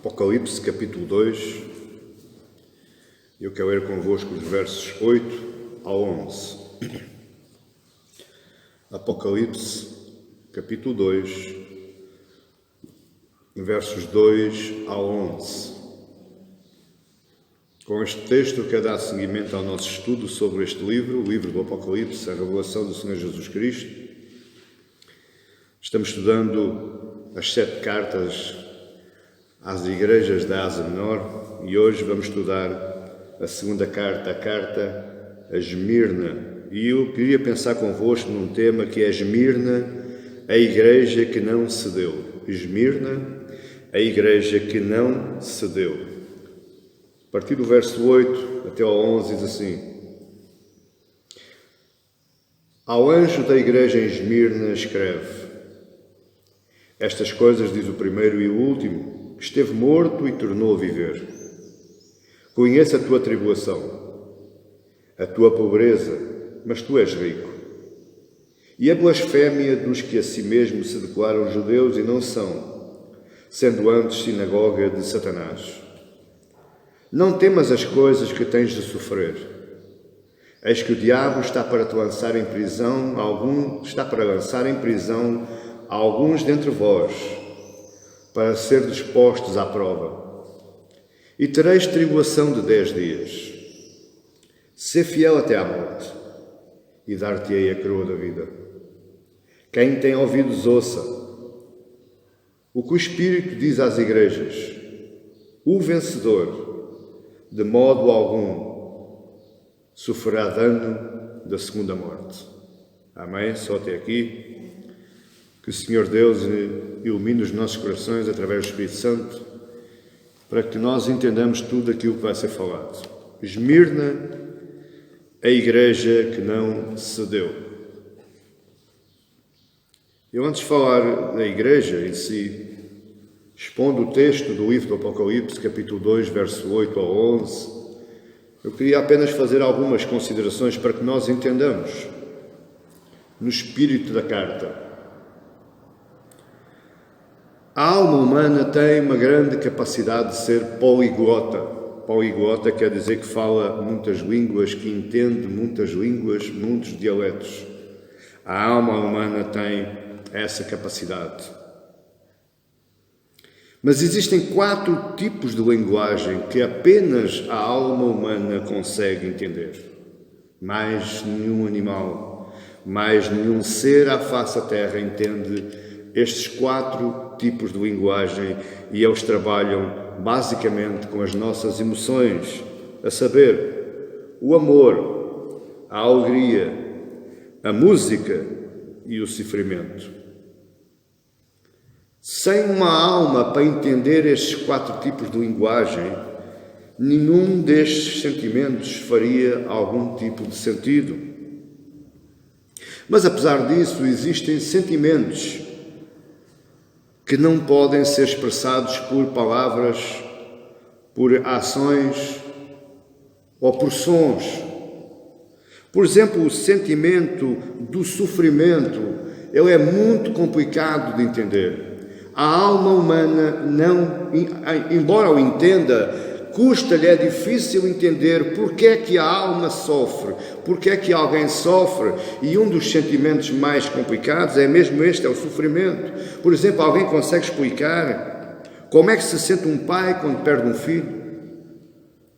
Apocalipse, capítulo 2, eu quero ler convosco os versos 8 a 11. Apocalipse, capítulo 2, versos 2 a 11. Com este texto eu quero dar seguimento ao nosso estudo sobre este livro, o livro do Apocalipse, a revelação do Senhor Jesus Cristo. Estamos estudando as 7 cartas às igrejas da Ásia Menor e hoje vamos estudar a segunda carta, a carta a Esmirna. E eu queria pensar convosco num tema que é Esmirna, a igreja que não cedeu. Esmirna, a igreja que não cedeu. A partir do verso 8 até ao 11 diz assim: Ao anjo da igreja em Esmirna escreve: Estas coisas diz o primeiro e o último, que esteve morto e tornou a viver. Conheço a tua tribulação, a tua pobreza, mas tu és rico. E a blasfémia dos que a si mesmo se declaram judeus e não são, sendo antes sinagoga de Satanás. Não temas as coisas que tens de sofrer. Eis que o diabo está para lançar em prisão alguns dentre vós, para ser dispostos à prova. E tereis tribulação de 10 dias. Sê fiel até à morte, e dar-te-ei a coroa da vida. Quem tem ouvidos, ouça o que o Espírito diz às igrejas. O vencedor, de modo algum, sofrerá dano da segunda morte. Amém? Só até aqui. Que o Senhor Deus ilumine os nossos corações através do Espírito Santo, para que nós entendamos tudo aquilo que vai ser falado. Esmirna, a igreja que não cedeu. Eu, antes de falar da igreja em si, expondo o texto do livro do Apocalipse, capítulo 2, verso 8 ao 11, eu queria apenas fazer algumas considerações para que nós entendamos no espírito da carta. A alma humana tem uma grande capacidade de ser poliglota. Poliglota quer dizer que fala muitas línguas, que entende muitas línguas, muitos dialetos. A alma humana tem essa capacidade. Mas existem 4 tipos de linguagem que apenas a alma humana consegue entender. Mais nenhum animal, mais nenhum ser à face da terra entende estes 4 tipos de linguagem, e eles trabalham basicamente com as nossas emoções, a saber, o amor, a alegria, a música e o sofrimento. Sem uma alma para entender estes 4 tipos de linguagem, nenhum destes sentimentos faria algum tipo de sentido. Mas apesar disso, existem sentimentos que não podem ser expressados por palavras, por ações ou por sons. Por exemplo, o sentimento do sofrimento, ele é muito complicado de entender. A alma humana não, embora o entenda, custa-lhe, é difícil entender porque é que a alma sofre, porque é que alguém sofre, e um dos sentimentos mais complicados é mesmo este, é o sofrimento. Por exemplo, alguém consegue explicar como é que se sente um pai quando perde um filho?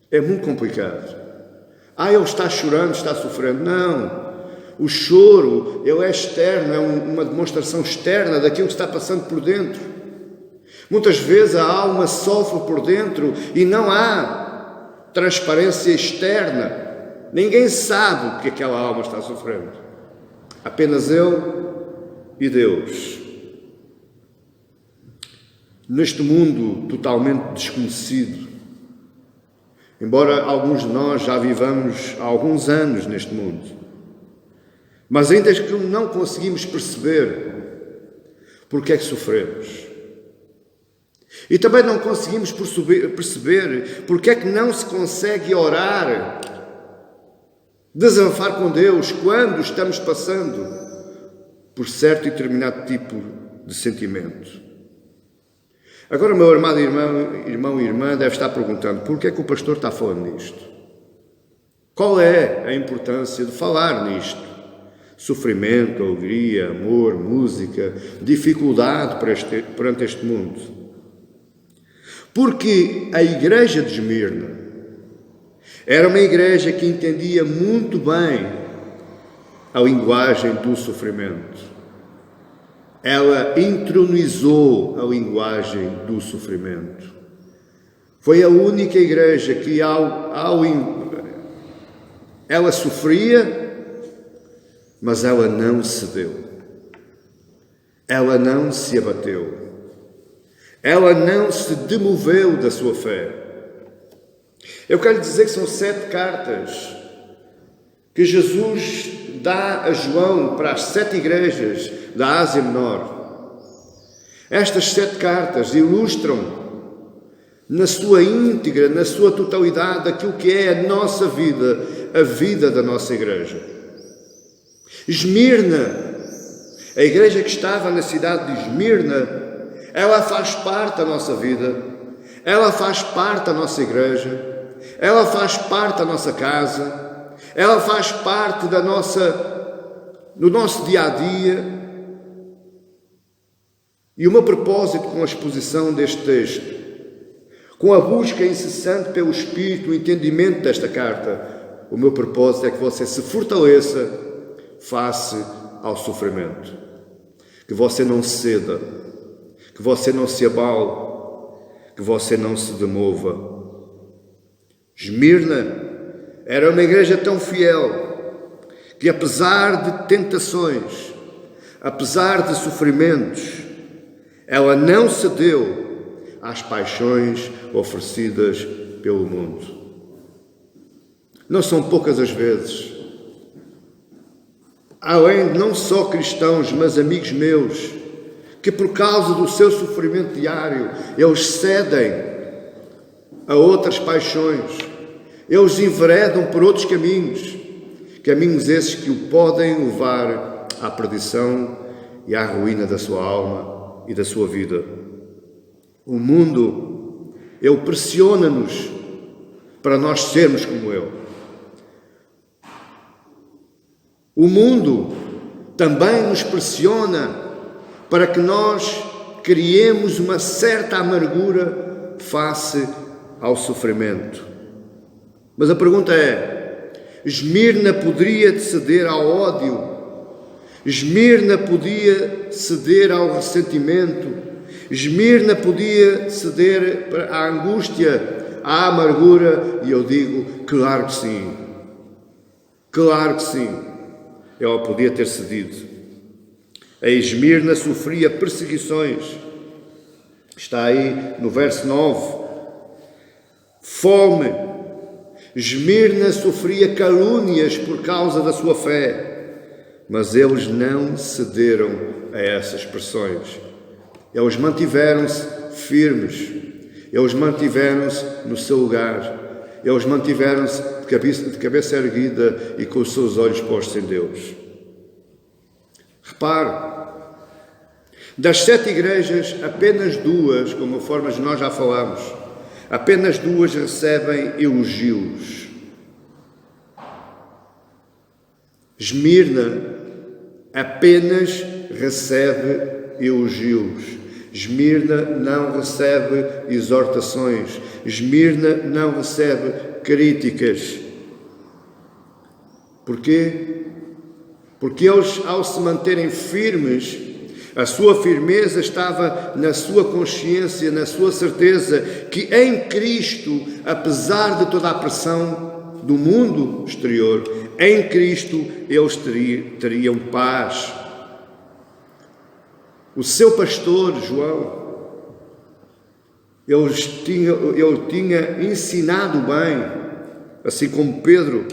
É muito complicado. Ele está chorando, está sofrendo. Não. O choro, ele é externo, é uma demonstração externa daquilo que está passando por dentro. Muitas vezes a alma sofre por dentro e não há transparência externa. Ninguém sabe o que aquela alma está sofrendo. Apenas eu e Deus. Neste mundo totalmente desconhecido, embora alguns de nós já vivamos há alguns anos neste mundo, mas ainda que não conseguimos perceber porque é que sofremos. E também não conseguimos perceber porque é que não se consegue orar, desabafar com Deus quando estamos passando por certo e determinado tipo de sentimento. Agora, meu amado irmão e irmã deve estar perguntando: por que é que o pastor está falando nisto? Qual é a importância de falar nisto? Sofrimento, alegria, amor, música, dificuldade perante este mundo. Porque a igreja de Esmirna era uma igreja que entendia muito bem a linguagem do sofrimento. Ela entronizou a linguagem do sofrimento. Foi a única igreja que ela sofria, mas ela não cedeu. Ela não se abateu. Ela não se demoveu da sua fé. Eu quero dizer que são 7 cartas que Jesus dá a João para as 7 igrejas da Ásia Menor. Estas 7 cartas ilustram na sua íntegra, na sua totalidade, aquilo que é a nossa vida, a vida da nossa igreja. Esmirna, a igreja que estava na cidade de Esmirna, ela faz parte da nossa vida, ela faz parte da nossa igreja, ela faz parte da nossa casa, ela faz parte do nosso dia-a-dia. E o meu propósito com a exposição deste texto, com a busca incessante pelo Espírito, o entendimento desta carta, o meu propósito é que você se fortaleça face ao sofrimento, que você não ceda, que você não se abale, que você não se demova. Esmirna era uma igreja tão fiel que, apesar de tentações, apesar de sofrimentos, ela não cedeu às paixões oferecidas pelo mundo. Não são poucas as vezes, além de não só cristãos, mas amigos meus, que por causa do seu sofrimento diário, eles cedem a outras paixões, eles enveredam por outros caminhos esses que o podem levar à perdição e à ruína da sua alma e da sua vida. O mundo, ele pressiona-nos para nós sermos como ele. O mundo também nos pressiona para que nós criemos uma certa amargura face ao sofrimento. Mas a pergunta é: Esmirna poderia ceder ao ódio? Esmirna podia ceder ao ressentimento? Esmirna podia ceder à angústia, à amargura? E eu digo, claro que sim. Claro que sim. Ela podia ter cedido. A Esmirna sofria perseguições. Está aí no verso 9. Fome. Esmirna sofria calúnias por causa da sua fé. Mas eles não cederam a essas pressões. Eles mantiveram-se firmes. Eles mantiveram-se no seu lugar. Eles mantiveram-se de cabeça erguida e com os seus olhos postos em Deus. Repare, das 7 igrejas, apenas 2, como formas nós já falamos, apenas 2 recebem elogios. Esmirna apenas recebe elogios. Esmirna não recebe exortações. Esmirna não recebe críticas. Porquê? Porque eles, ao se manterem firmes, a sua firmeza estava na sua consciência, na sua certeza que em Cristo, apesar de toda a pressão do mundo exterior, em Cristo eles teriam paz. O seu pastor, João, ele tinha ensinado bem, assim como Pedro,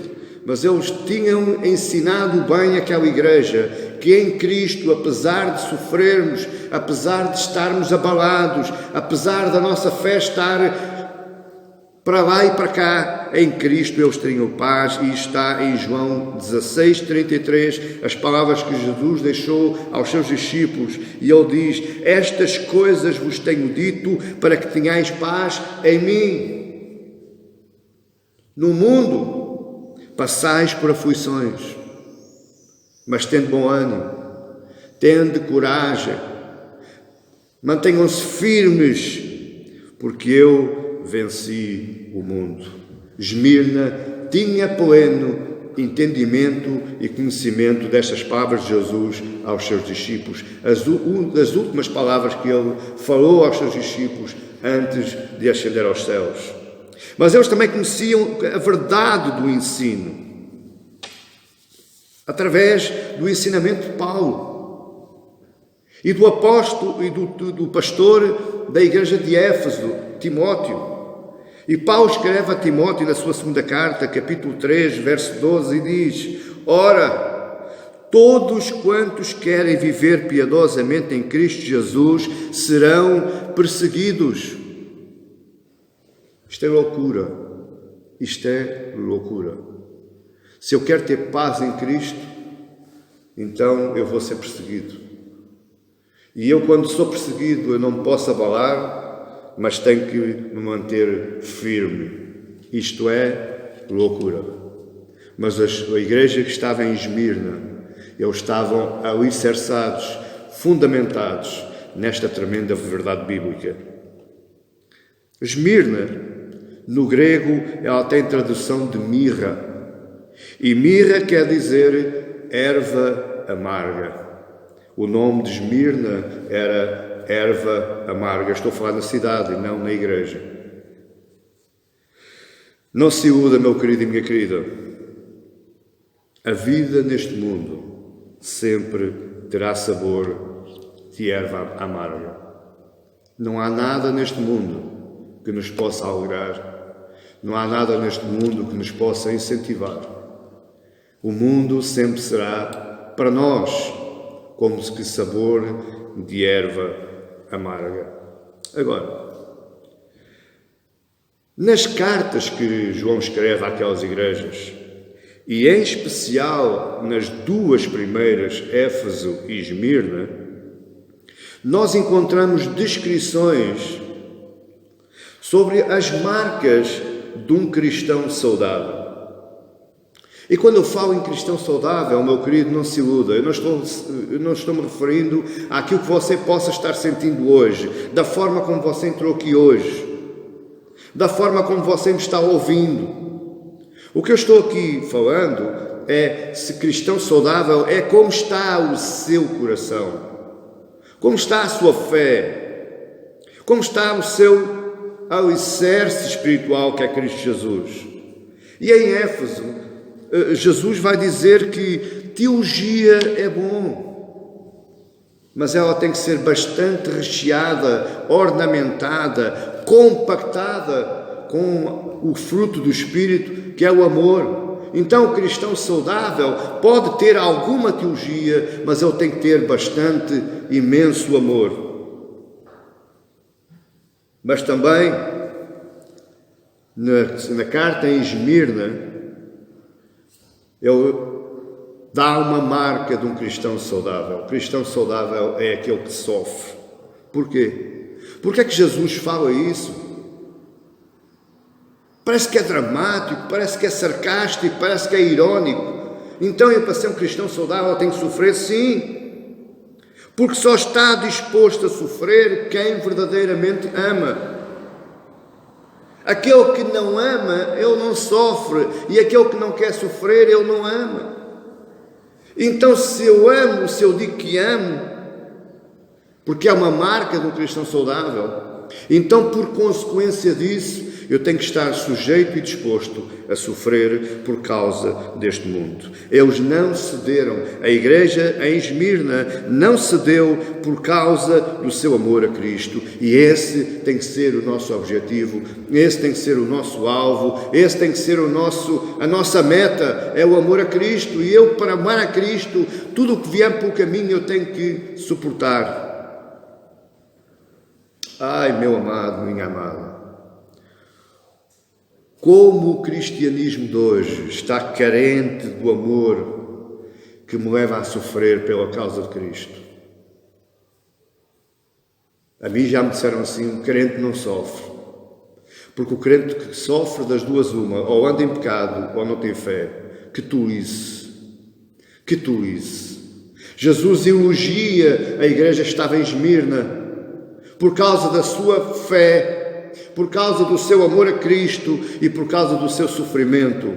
mas eles tinham ensinado bem aquela igreja, que em Cristo, apesar de sofrermos, apesar de estarmos abalados, apesar da nossa fé estar Para lá e para cá, em Cristo eles tenham paz, e está em João 16:33, as palavras que Jesus deixou aos seus discípulos, e ele diz: estas coisas vos tenho dito para que tenhais paz em mim. No mundo passais por aflições, mas tende bom ânimo, tende coragem, mantenham-se firmes, porque eu venci o mundo. Esmirna tinha pleno entendimento e conhecimento destas palavras de Jesus aos seus discípulos, das últimas palavras que ele falou aos seus discípulos antes de ascender aos céus. Mas eles também conheciam a verdade do ensino, através do ensinamento de Paulo e do apóstolo e do pastor da igreja de Éfeso, Timóteo. E Paulo escreve a Timóteo na sua segunda carta, capítulo 3, verso 12, e diz: ora, todos quantos querem viver piedosamente em Cristo Jesus serão perseguidos. Isto é loucura. Isto é loucura. Se eu quero ter paz em Cristo, então eu vou ser perseguido. E eu, quando sou perseguido, eu não me posso abalar, mas tenho que me manter firme. Isto é loucura. Mas a igreja que estava em Esmirna, eles estavam alicerçados, fundamentados nesta tremenda verdade bíblica. Esmirna, no grego, ela tem tradução de mirra. E mirra quer dizer erva amarga. O nome de Esmirna era erva amarga. Estou a falar na cidade e não na igreja. Não se iluda, meu querido e minha querida. A vida neste mundo sempre terá sabor de erva amarga. Não há nada neste mundo que nos possa alegrar. Não há nada neste mundo que nos possa incentivar. O mundo sempre será, para nós, como que sabor de erva amarga. Agora, nas cartas que João escreve àquelas igrejas, e em especial nas duas primeiras, Éfeso e Esmirna, nós encontramos descrições sobre as marcas de um cristão saudável. E quando eu falo em cristão saudável, meu querido, não se iluda, eu não estou me referindo àquilo que você possa estar sentindo hoje, da forma como você entrou aqui hoje, da forma como você me está ouvindo. O que eu estou aqui falando é se cristão saudável é como está o seu coração, como está a sua fé, como está o seu alicerce espiritual que é Cristo Jesus. E em Éfeso, Jesus vai dizer que teologia é bom, mas ela tem que ser bastante recheada, ornamentada, compactada com o fruto do Espírito, que é o amor. Então o cristão saudável pode ter alguma teologia, mas ele tem que ter bastante, imenso amor. Mas também, na carta em Esmirna, ele dá uma marca de um cristão saudável. O cristão saudável é aquele que sofre. Porquê? Porque é que Jesus fala isso? Parece que é dramático, parece que é sarcástico, parece que é irónico. Então, eu, para ser um cristão saudável, tenho que sofrer? Sim. Porque só está disposto a sofrer quem verdadeiramente ama. Aquele que não ama, ele não sofre. E aquele que não quer sofrer, ele não ama. Então, se eu amo, se eu digo que amo, porque é uma marca de um cristão saudável, então, por consequência disso, eu tenho que estar sujeito e disposto a sofrer por causa deste mundo. Eles não cederam. A igreja em Esmirna não cedeu por causa do seu amor a Cristo. E esse tem que ser o nosso objetivo, esse tem que ser o nosso alvo, esse tem que ser a nossa meta, é o amor a Cristo. E eu, para amar a Cristo, tudo o que vier pelo caminho eu tenho que suportar. Ai, meu amado, minha amada. Como o cristianismo de hoje está carente do amor que me leva a sofrer pela causa de Cristo. A mim já me disseram assim, o crente não sofre. Porque o crente que sofre das duas uma, ou anda em pecado ou não tem fé. Que tolice. Que tolice. Jesus elogia a igreja que estava em Esmirna por causa da sua fé, por causa do seu amor a Cristo e por causa do seu sofrimento.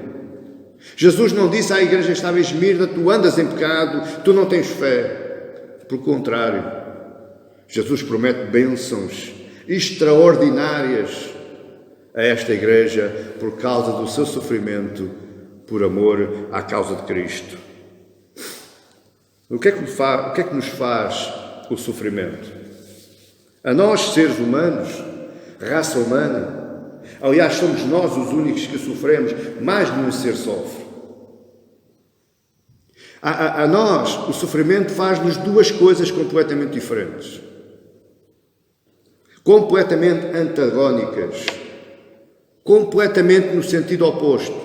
Jesus não disse à igreja que estava em Esmirna, tu andas em pecado, tu não tens fé. Pelo contrário, Jesus promete bênçãos extraordinárias a esta igreja por causa do seu sofrimento, por amor à causa de Cristo. O que é que nos faz o sofrimento? A nós, seres humanos, raça humana, aliás, somos nós os únicos que sofremos, mais nenhum ser sofre. A nós, o sofrimento faz-nos duas coisas completamente diferentes, completamente antagónicas, completamente no sentido oposto.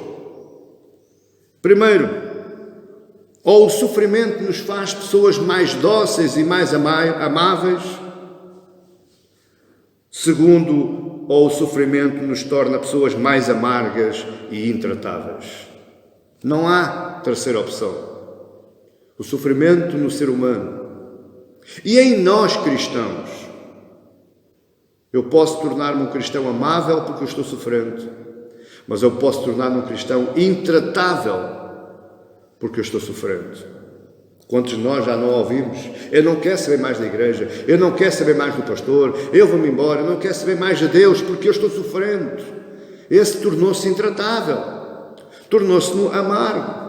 Primeiro, ou o sofrimento nos faz pessoas mais dóceis e mais amáveis. Segundo, ou o sofrimento nos torna pessoas mais amargas e intratáveis. Não há terceira opção. O sofrimento no ser humano. E em nós cristãos. Eu posso tornar-me um cristão amável porque eu estou sofrendo, mas eu posso tornar-me um cristão intratável porque eu estou sofrendo. Quantos de nós já não ouvimos? Eu não quero saber mais da igreja, eu não quero saber mais do pastor, eu vou-me embora, eu não quero saber mais de Deus porque eu estou sofrendo. Esse tornou-se intratável, tornou-se amargo.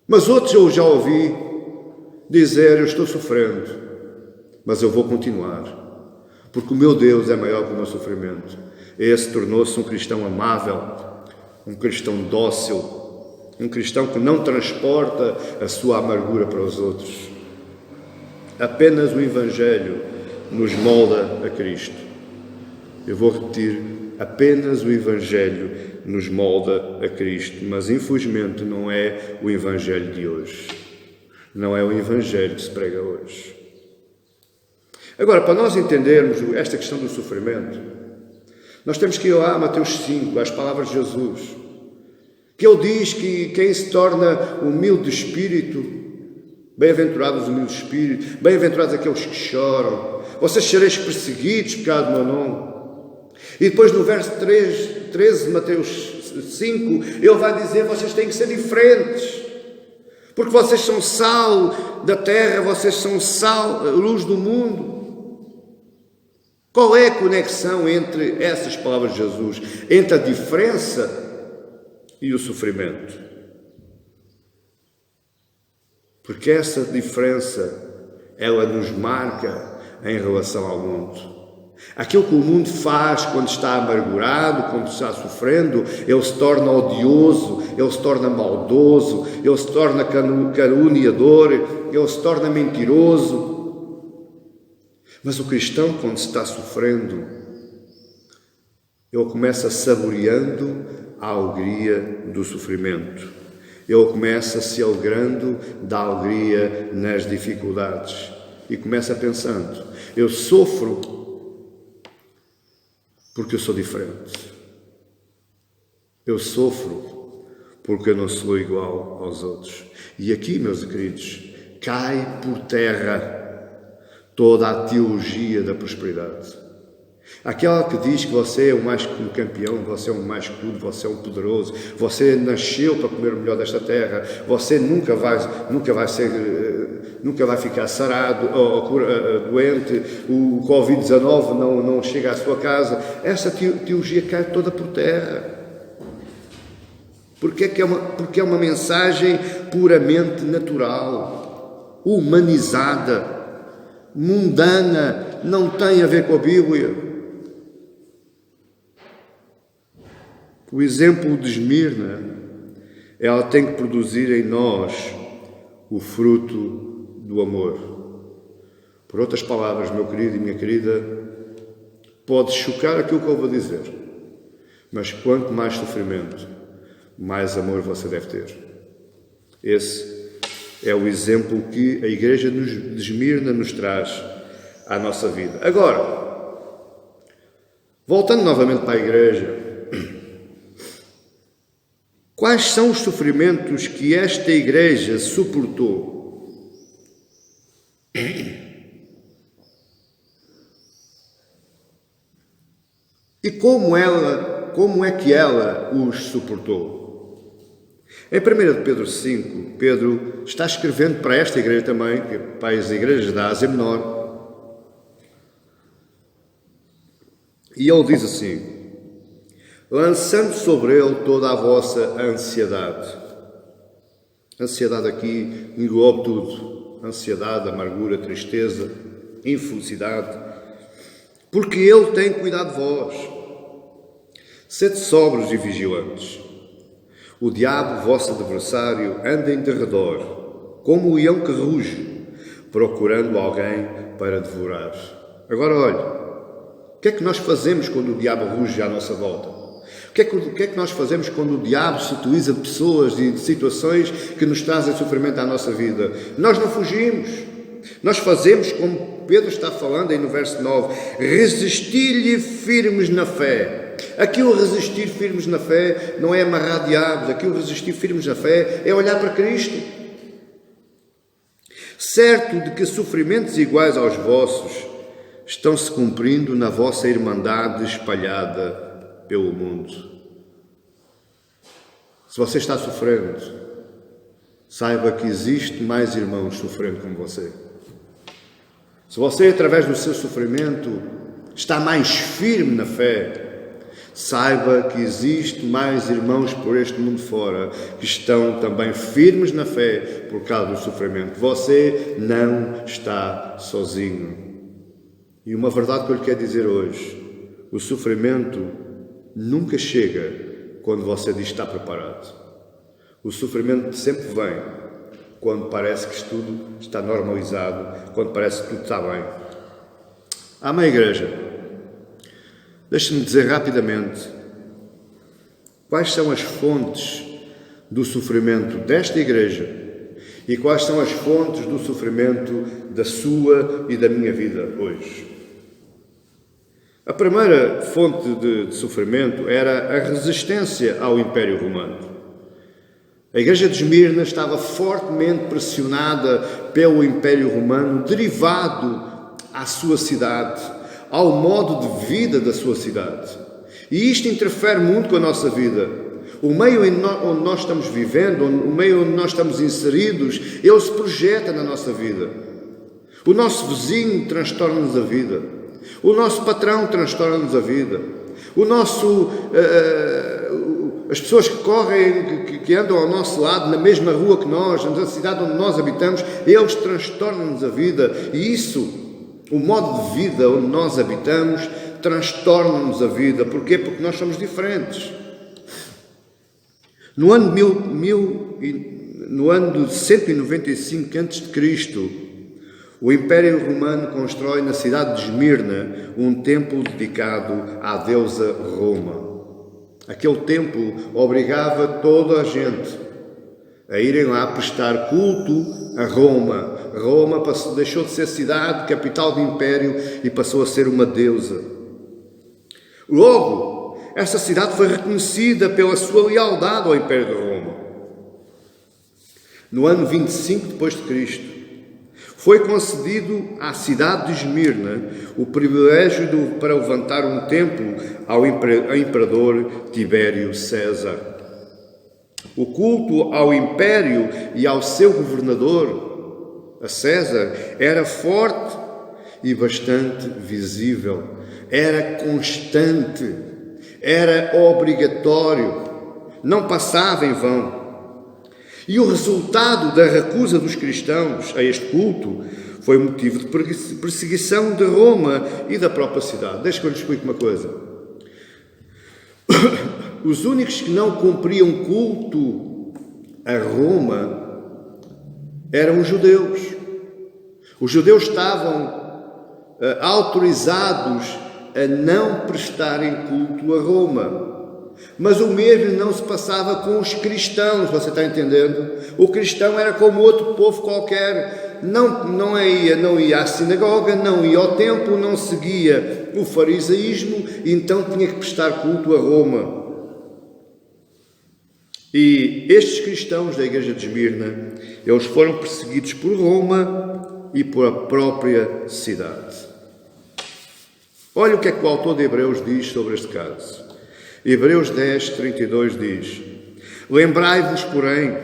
Mas outros eu já ouvi dizer, eu estou sofrendo, mas eu vou continuar, porque o meu Deus é maior que o meu sofrimento. Esse tornou-se um cristão amável, um cristão dócil, um cristão que não transporta a sua amargura para os outros. Apenas o Evangelho nos molda a Cristo. Eu vou repetir, apenas o Evangelho nos molda a Cristo, mas infelizmente não é o Evangelho de hoje. Não é o Evangelho que se prega hoje. Agora, para nós entendermos esta questão do sofrimento, nós temos que ir lá a Mateus 5, às palavras de Jesus, que ele diz que quem se torna humilde de espírito, bem-aventurados os humildes de espírito, bem-aventurados aqueles que choram, vocês sereis perseguidos por causa do meu nome. E depois no verso 13 de Mateus 5, ele vai dizer, vocês têm que ser diferentes, porque vocês são sal da terra, vocês são sal, luz do mundo. Qual é a conexão entre essas palavras de Jesus, entre a diferença e o sofrimento? Porque essa diferença, ela nos marca em relação ao mundo. Aquilo que o mundo faz quando está amargurado, quando está sofrendo, ele se torna odioso, ele se torna maldoso, ele se torna caluniador, ele se torna mentiroso. Mas o cristão, quando está sofrendo, ele começa saboreando a alegria do sofrimento. Ele começa se alegrando da alegria nas dificuldades. E começa pensando, eu sofro porque eu sou diferente. Eu sofro porque eu não sou igual aos outros. E aqui, meus queridos, cai por terra toda a teologia da prosperidade. Aquela que diz que você é o mais que um campeão, você é o mais que tudo, você é um poderoso, você nasceu para comer o melhor desta terra, você nunca vai ficar sarado ou doente, o Covid-19 não chega à sua casa. Essa teologia cai toda por terra. Porque é uma mensagem puramente natural, humanizada, mundana, não tem a ver com a Bíblia. O exemplo de Esmirna, ela tem que produzir em nós o fruto do amor. Por outras palavras, meu querido e minha querida, pode chocar aquilo que eu vou dizer, Mas quanto mais sofrimento, mais amor você deve ter. Esse é o exemplo que a Igreja de Esmirna nos traz à nossa vida. Agora, voltando novamente para a Igreja, quais são os sofrimentos que esta Igreja suportou? E como é que ela os suportou? Em 1 de Pedro 5, Pedro está escrevendo para esta igreja também, para as igrejas da Ásia Menor, e ele diz assim: lançando sobre ele toda a vossa ansiedade. Ansiedade aqui engloba tudo: ansiedade, amargura, tristeza, infelicidade, porque ele tem cuidado de vós. Sede sóbrios e vigilantes. O diabo, vosso adversário, anda em derredor, como o leão que ruge, procurando alguém para devorar. Agora olhe, o que é que nós fazemos quando o diabo ruge à nossa volta? O que é que nós fazemos quando o diabo se utiliza de pessoas e de situações que nos trazem sofrimento à nossa vida? Nós não fugimos. Nós fazemos como Pedro está falando aí no verso 9, resistir-lhe firmes na fé. Aquilo resistir firmes na fé não é amarrar diabos, aquilo resistir firmes na fé é olhar para Cristo. Certo de que sofrimentos iguais aos vossos estão-se cumprindo na vossa irmandade espalhada pelo mundo. Se você está sofrendo, saiba que existe mais irmãos sofrendo como você. Se você, através do seu sofrimento, está mais firme na fé, saiba que existe mais irmãos por este mundo fora que estão também firmes na fé por causa do sofrimento. Você não está sozinho. E uma verdade que eu lhe quero dizer hoje: o sofrimento nunca chega quando você diz que está preparado. O sofrimento sempre vem quando parece que tudo está normalizado, quando parece que tudo está bem. Amém, igreja? Deixe-me dizer rapidamente quais são as fontes do sofrimento desta igreja e quais são as fontes do sofrimento da sua e da minha vida hoje. A primeira fonte de sofrimento era a resistência ao Império Romano. A igreja de Esmirna estava fortemente pressionada pelo Império Romano, derivado à sua cidade, ao modo de vida da sua cidade. E isto interfere muito com a nossa vida. O meio onde nós estamos vivendo, o meio onde nós estamos inseridos, ele se projeta na nossa vida. O nosso vizinho transtorna-nos a vida. O nosso patrão transtorna-nos a vida. As pessoas que correm, que andam ao nosso lado, na mesma rua que nós, na cidade onde nós habitamos, eles transtornam-nos a vida. E isso, o modo de vida onde nós habitamos, transtorna-nos a vida. Porquê? Porque nós somos diferentes. No ano de 195 a.C., o Império Romano constrói na cidade de Esmirna um templo dedicado à deusa Roma. Aquele templo obrigava toda a gente a irem lá prestar culto a Roma. Roma deixou de ser cidade, capital do império, e passou a ser uma deusa. Logo, essa cidade foi reconhecida pela sua lealdade ao Império de Roma. No ano 25 depois de Cristo, foi concedido à cidade de Esmirna o privilégio para levantar um templo ao imperador Tibério César. O culto ao império e ao seu governador, a César, era forte e bastante visível, era constante, era obrigatório, não passava em vão. E o resultado da recusa dos cristãos a este culto foi motivo de perseguição de Roma e da própria cidade. Deixa que eu lhe explique uma coisa. Os únicos que não cumpriam culto a Roma eram os judeus. Os judeus estavam autorizados a não prestarem culto a Roma. Mas o mesmo não se passava com os cristãos, você está entendendo? O cristão era como outro povo qualquer, não ia à sinagoga, não ia ao templo, não seguia o farisaísmo, então tinha que prestar culto a Roma. E estes cristãos da igreja de Esmirna, eles foram perseguidos por Roma e por a própria cidade. Olha o que é que o autor de Hebreus diz sobre este caso. Hebreus 10, 32 diz: lembrai-vos, porém,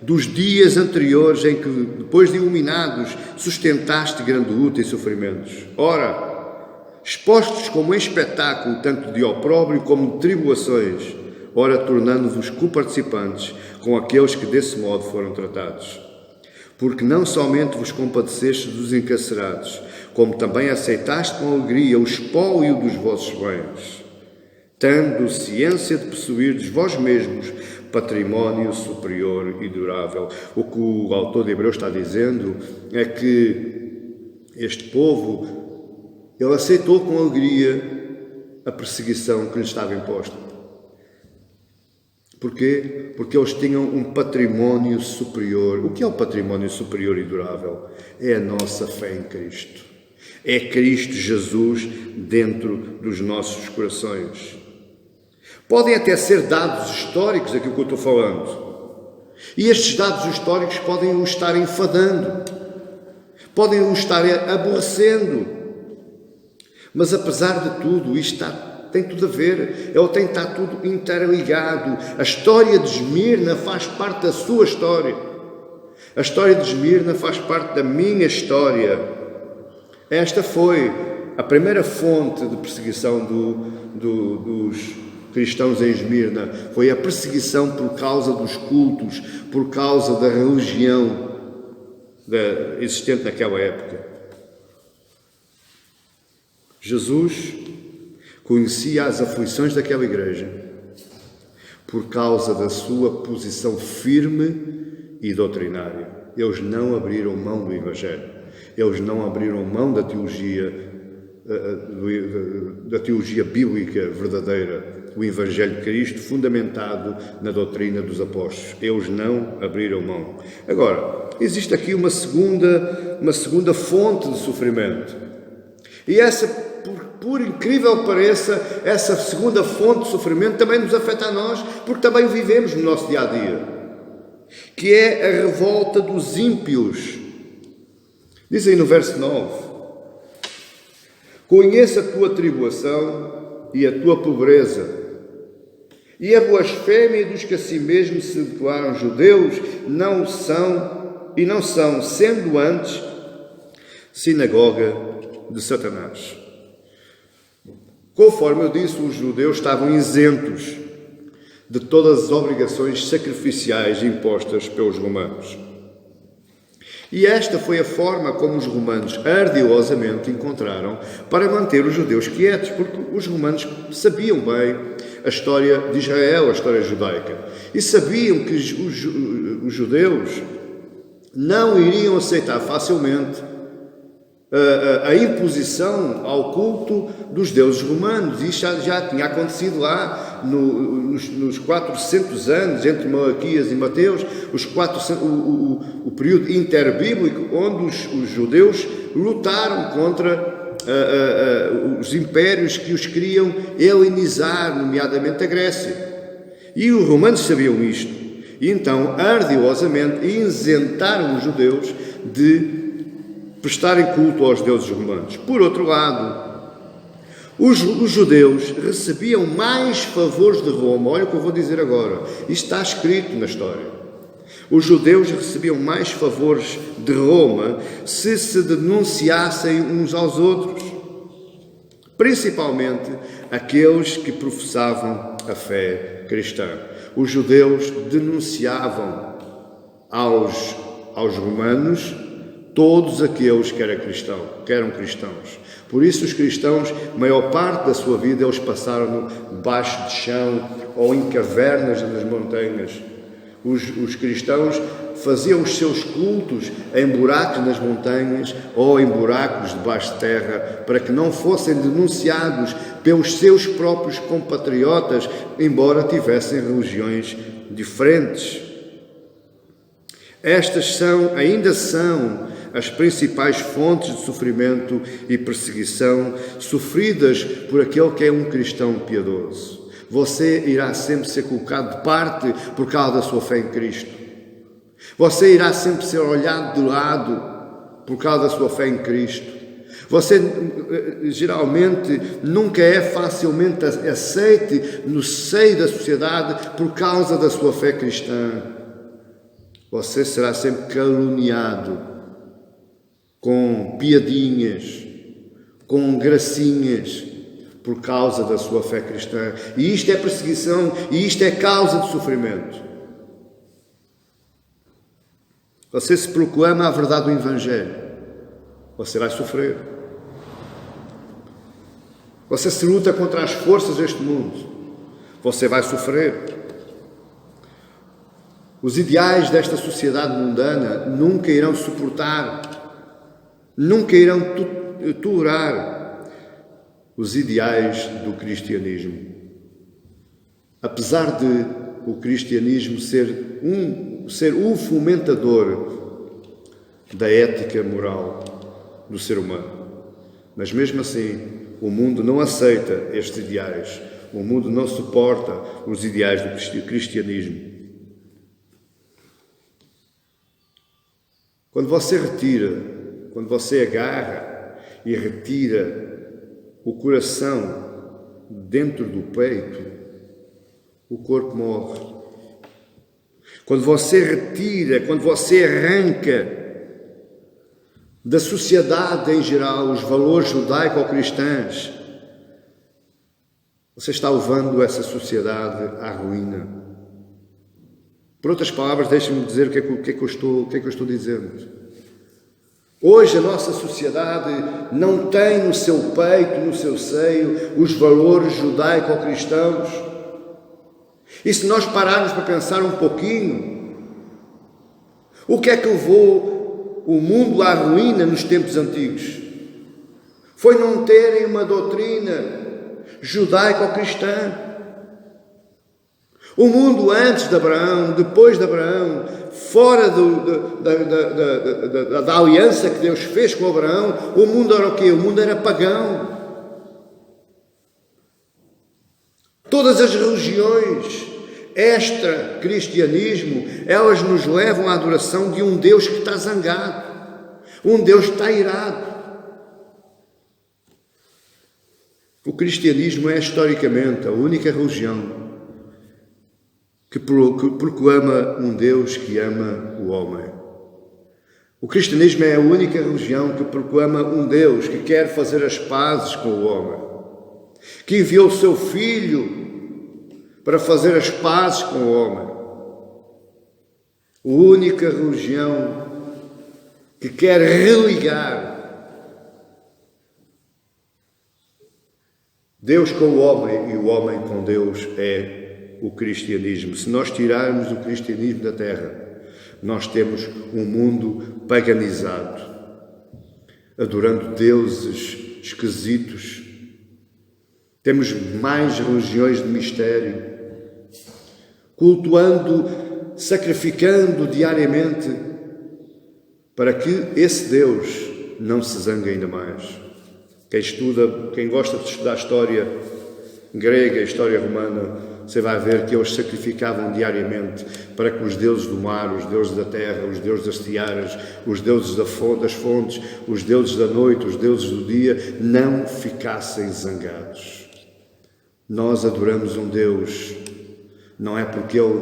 dos dias anteriores em que, depois de iluminados, sustentaste grande luta e sofrimentos. Ora, expostos como em espetáculo, tanto de opróbrio como de tribulações, ora, tornando-vos coparticipantes com aqueles que desse modo foram tratados. Porque não somente vos compadeceste dos encarcerados, como também aceitaste com alegria o espólio dos vossos bens, tendo ciência de possuirdes vós mesmos património superior e durável. O que o autor de Hebreus está dizendo é que este povo, ele aceitou com alegria a perseguição que lhe estava imposta. Porquê? Porque eles tinham um património superior. O que é o património superior e durável? É a nossa fé em Cristo. É Cristo Jesus dentro dos nossos corações. Podem até ser dados históricos, aquilo que eu estou falando. E estes dados históricos podem o estar enfadando, podem o estar aborrecendo. Mas apesar de tudo, isto tem tudo a ver, está tudo interligado. A história de Esmirna faz parte da sua história. A história de Esmirna faz parte da minha história. Esta foi a primeira fonte de perseguição dos cristãos em Esmirna. Foi a perseguição por causa dos cultos, por causa da religião existente naquela época. Jesus conhecia as aflições daquela igreja por causa da sua posição firme e doutrinária. Eles não abriram mão do Evangelho. Eles não abriram mão da teologia bíblica verdadeira, o Evangelho de Cristo, fundamentado na doutrina dos apóstolos. Eles não abriram mão. Agora, existe aqui uma segunda fonte de sofrimento. E essa, por incrível que pareça, essa segunda fonte de sofrimento também nos afeta a nós, porque também o vivemos no nosso dia-a-dia, que é a revolta dos ímpios. Diz aí no verso 9: conheça a tua tribulação e a tua pobreza, e a blasfémia dos que a si mesmos se declaram judeus, não são, sendo antes, sinagoga de Satanás. Conforme eu disse, os judeus estavam isentos de todas as obrigações sacrificiais impostas pelos romanos. E esta foi a forma como os romanos ardilosamente encontraram para manter os judeus quietos, porque os romanos sabiam bem a história de Israel, a história judaica, e sabiam que os judeus não iriam aceitar facilmente a imposição ao culto dos deuses romanos. Isso já tinha acontecido lá nos 400 anos, entre Malaquias e Mateus, o período interbíblico, onde os judeus lutaram contra os impérios que os queriam helenizar, nomeadamente a Grécia. E os romanos sabiam isto, e então ardilosamente isentaram os judeus de prestarem culto aos deuses romanos. Por outro lado, os judeus recebiam mais favores de Roma. Olha o que eu vou dizer agora. Isto está escrito na história. Os judeus recebiam mais favores de Roma se denunciassem uns aos outros, principalmente aqueles que professavam a fé cristã. Os judeus denunciavam aos romanos todos aqueles que eram cristãos. Por isso os cristãos, maior parte da sua vida, eles passaram debaixo de chão ou em cavernas nas montanhas. Os cristãos faziam os seus cultos em buracos nas montanhas ou em buracos debaixo de terra, para que não fossem denunciados pelos seus próprios compatriotas, embora tivessem religiões diferentes. Estas ainda são as principais fontes de sofrimento e perseguição sofridas por aquele que é um cristão piedoso. Você irá sempre ser colocado de parte por causa da sua fé em Cristo. Você irá sempre ser olhado de lado por causa da sua fé em Cristo. Você geralmente nunca é facilmente aceite no seio da sociedade por causa da sua fé cristã. Você será sempre caluniado com piadinhas, com gracinhas, por causa da sua fé cristã. E isto é perseguição, e isto é causa de sofrimento. Você se proclama a verdade do Evangelho, você vai sofrer. Você se luta contra as forças deste mundo, você vai sofrer. Os ideais desta sociedade mundana nunca irão suportar, nunca irão tolerar os ideais do cristianismo. Apesar de o cristianismo ser o fomentador da ética moral do ser humano. Mas mesmo assim, o mundo não aceita estes ideais. O mundo não suporta os ideais do cristianismo. Quando você agarra e retira o coração dentro do peito, o corpo morre. Quando você arranca da sociedade em geral os valores judaico-cristãos, você está levando essa sociedade à ruína. Por outras palavras, deixem-me dizer o que é que eu estou dizendo. Hoje a nossa sociedade não tem no seu peito, no seu seio, os valores judaico-cristãos. E se nós pararmos para pensar um pouquinho, o que é que levou o mundo à ruína nos tempos antigos? Foi não terem uma doutrina judaico-cristã. O mundo antes de Abraão, depois de Abraão, fora da aliança que Deus fez com Abraão, o mundo era o quê? O mundo era pagão. Todas as religiões extra-cristianismo, elas nos levam à adoração de um Deus que está zangado, um Deus que está irado. O cristianismo é historicamente a única religião que proclama um Deus que ama o homem. O cristianismo é a única religião que proclama um Deus que quer fazer as pazes com o homem, que enviou o seu Filho para fazer as pazes com o homem. A única religião que quer religar Deus com o homem e o homem com Deus é o cristianismo. Se nós tirarmos o cristianismo da terra, nós temos um mundo paganizado, adorando deuses esquisitos. Temos mais religiões de mistério, cultuando, sacrificando diariamente para que esse Deus não se zangue ainda mais. Quem gosta de estudar a história grega, a história romana, você vai ver que eles sacrificavam diariamente para que os deuses do mar, os deuses da terra, os deuses das tiaras, os deuses das fontes, os deuses da noite, os deuses do dia, não ficassem zangados. Nós adoramos um Deus, não é porque Ele,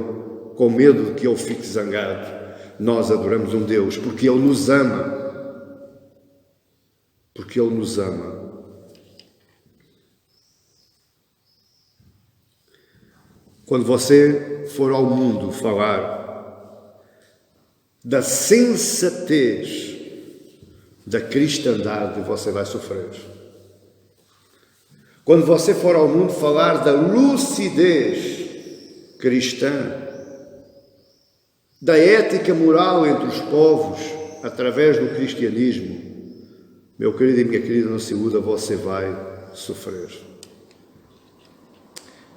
com medo de que Ele fique zangado, nós adoramos um Deus porque Ele nos ama. Porque Ele nos ama. Quando você for ao mundo falar da sensatez da cristandade, você vai sofrer. Quando você for ao mundo falar da lucidez cristã, da ética moral entre os povos, através do cristianismo, meu querido e minha querida, não se iluda, você vai sofrer.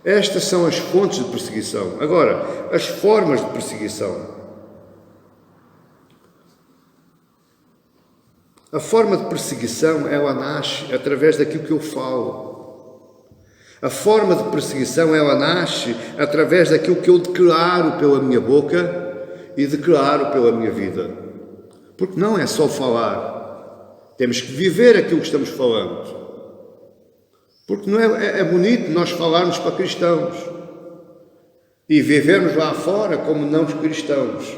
Estas são as fontes de perseguição. Agora, as formas de perseguição. A forma de perseguição, ela nasce através daquilo que eu falo. A forma de perseguição, ela nasce através daquilo que eu declaro pela minha boca e declaro pela minha vida. Porque não é só falar. Temos que viver aquilo que estamos falando. Porque não é bonito nós falarmos para cristãos e vivermos lá fora como não cristãos.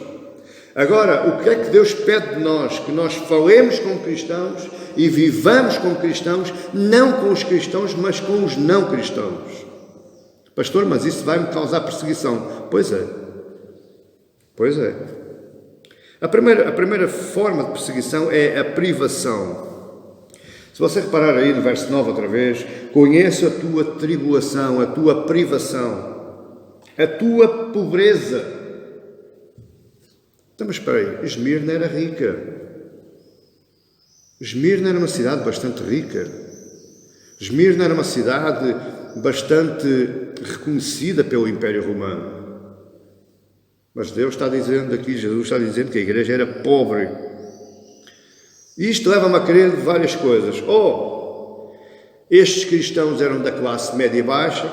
Agora, o que é que Deus pede de nós? Que nós falemos como cristãos e vivamos como cristãos, não com os cristãos, mas com os não cristãos. Pastor, mas isso vai me causar perseguição. Pois é. Pois é. A primeira forma de perseguição é a privação. Se você reparar aí no verso 9 outra vez, conheço a tua tribulação, a tua privação, a tua pobreza. Então, mas espera aí, Esmirna era rica. Esmirna era uma cidade bastante rica. Esmirna era uma cidade bastante reconhecida pelo Império Romano. Mas Deus está dizendo aqui, Jesus está dizendo que a igreja era pobre. Isto leva-me a crer várias coisas. Ou estes cristãos eram da classe média e baixa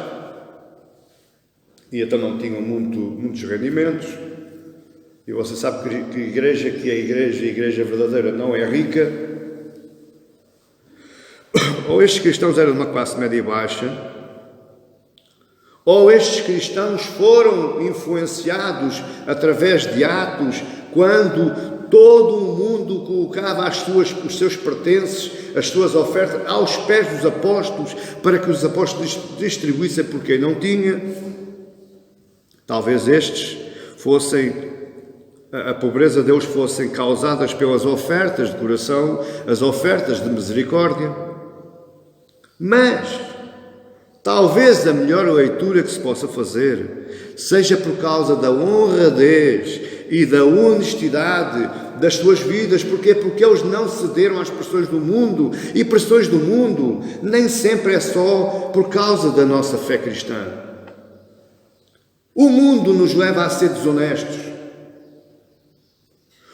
e então não tinham muitos rendimentos. E você sabe que a igreja verdadeira não é rica. Ou estes cristãos eram de uma classe média e baixa, ou estes cristãos foram influenciados através de Atos, quando todo o mundo colocava os seus pertences, as suas ofertas, aos pés dos apóstolos, para que os apóstolos distribuíssem por quem não tinha. Talvez a pobreza deles fossem causadas pelas ofertas de coração, as ofertas de misericórdia. Mas talvez a melhor leitura que se possa fazer seja por causa da honradez e da honestidade das suas vidas. Porquê? Porque eles não cederam às pressões do mundo, e pressões do mundo nem sempre é só por causa da nossa fé cristã. O mundo nos leva a ser desonestos.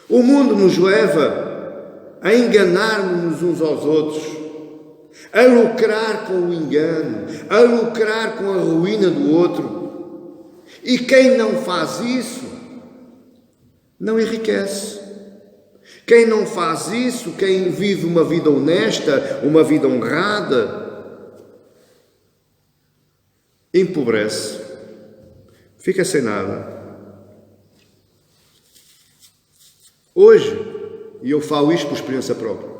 O mundo nos leva a enganar-nos uns aos outros, a lucrar com o engano, a lucrar com a ruína do outro. E quem não faz isso, não enriquece. Quem não faz isso, quem vive uma vida honesta, uma vida honrada, empobrece, fica sem nada. Hoje, e eu falo isto por experiência própria,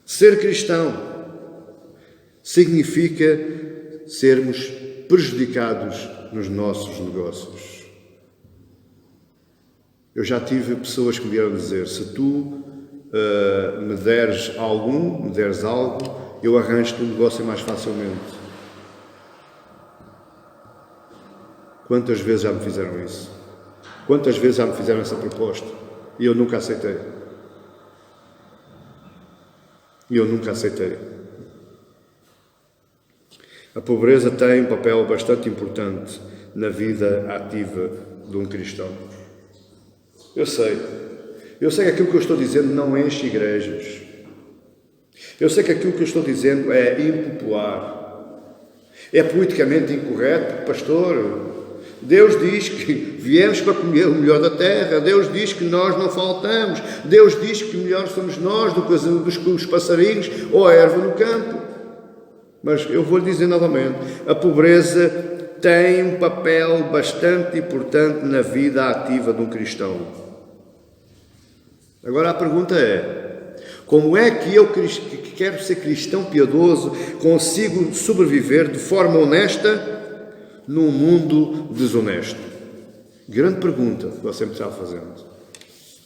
ser cristão significa sermos prejudicados nos nossos negócios. Eu já tive pessoas que me vieram dizer: se tu me deres algo, eu arranjo-te um negócio mais facilmente. Quantas vezes já me fizeram isso? Quantas vezes já me fizeram essa proposta? E eu nunca aceitei. A pobreza tem um papel bastante importante na vida ativa de um cristão. Eu sei que aquilo que eu estou dizendo não enche igrejas. Eu sei que aquilo que eu estou dizendo é impopular. É politicamente incorreto, pastor. Deus diz que viemos para comer o melhor da terra. Deus diz que nós não faltamos. Deus diz que melhor somos nós do que os passarinhos ou a erva no campo. Mas eu vou lhe dizer novamente, a pobreza tem um papel bastante importante na vida ativa de um cristão. Agora a pergunta é: como é que eu, que quero ser cristão piedoso, consigo sobreviver de forma honesta num mundo desonesto? Grande pergunta que você me está fazendo.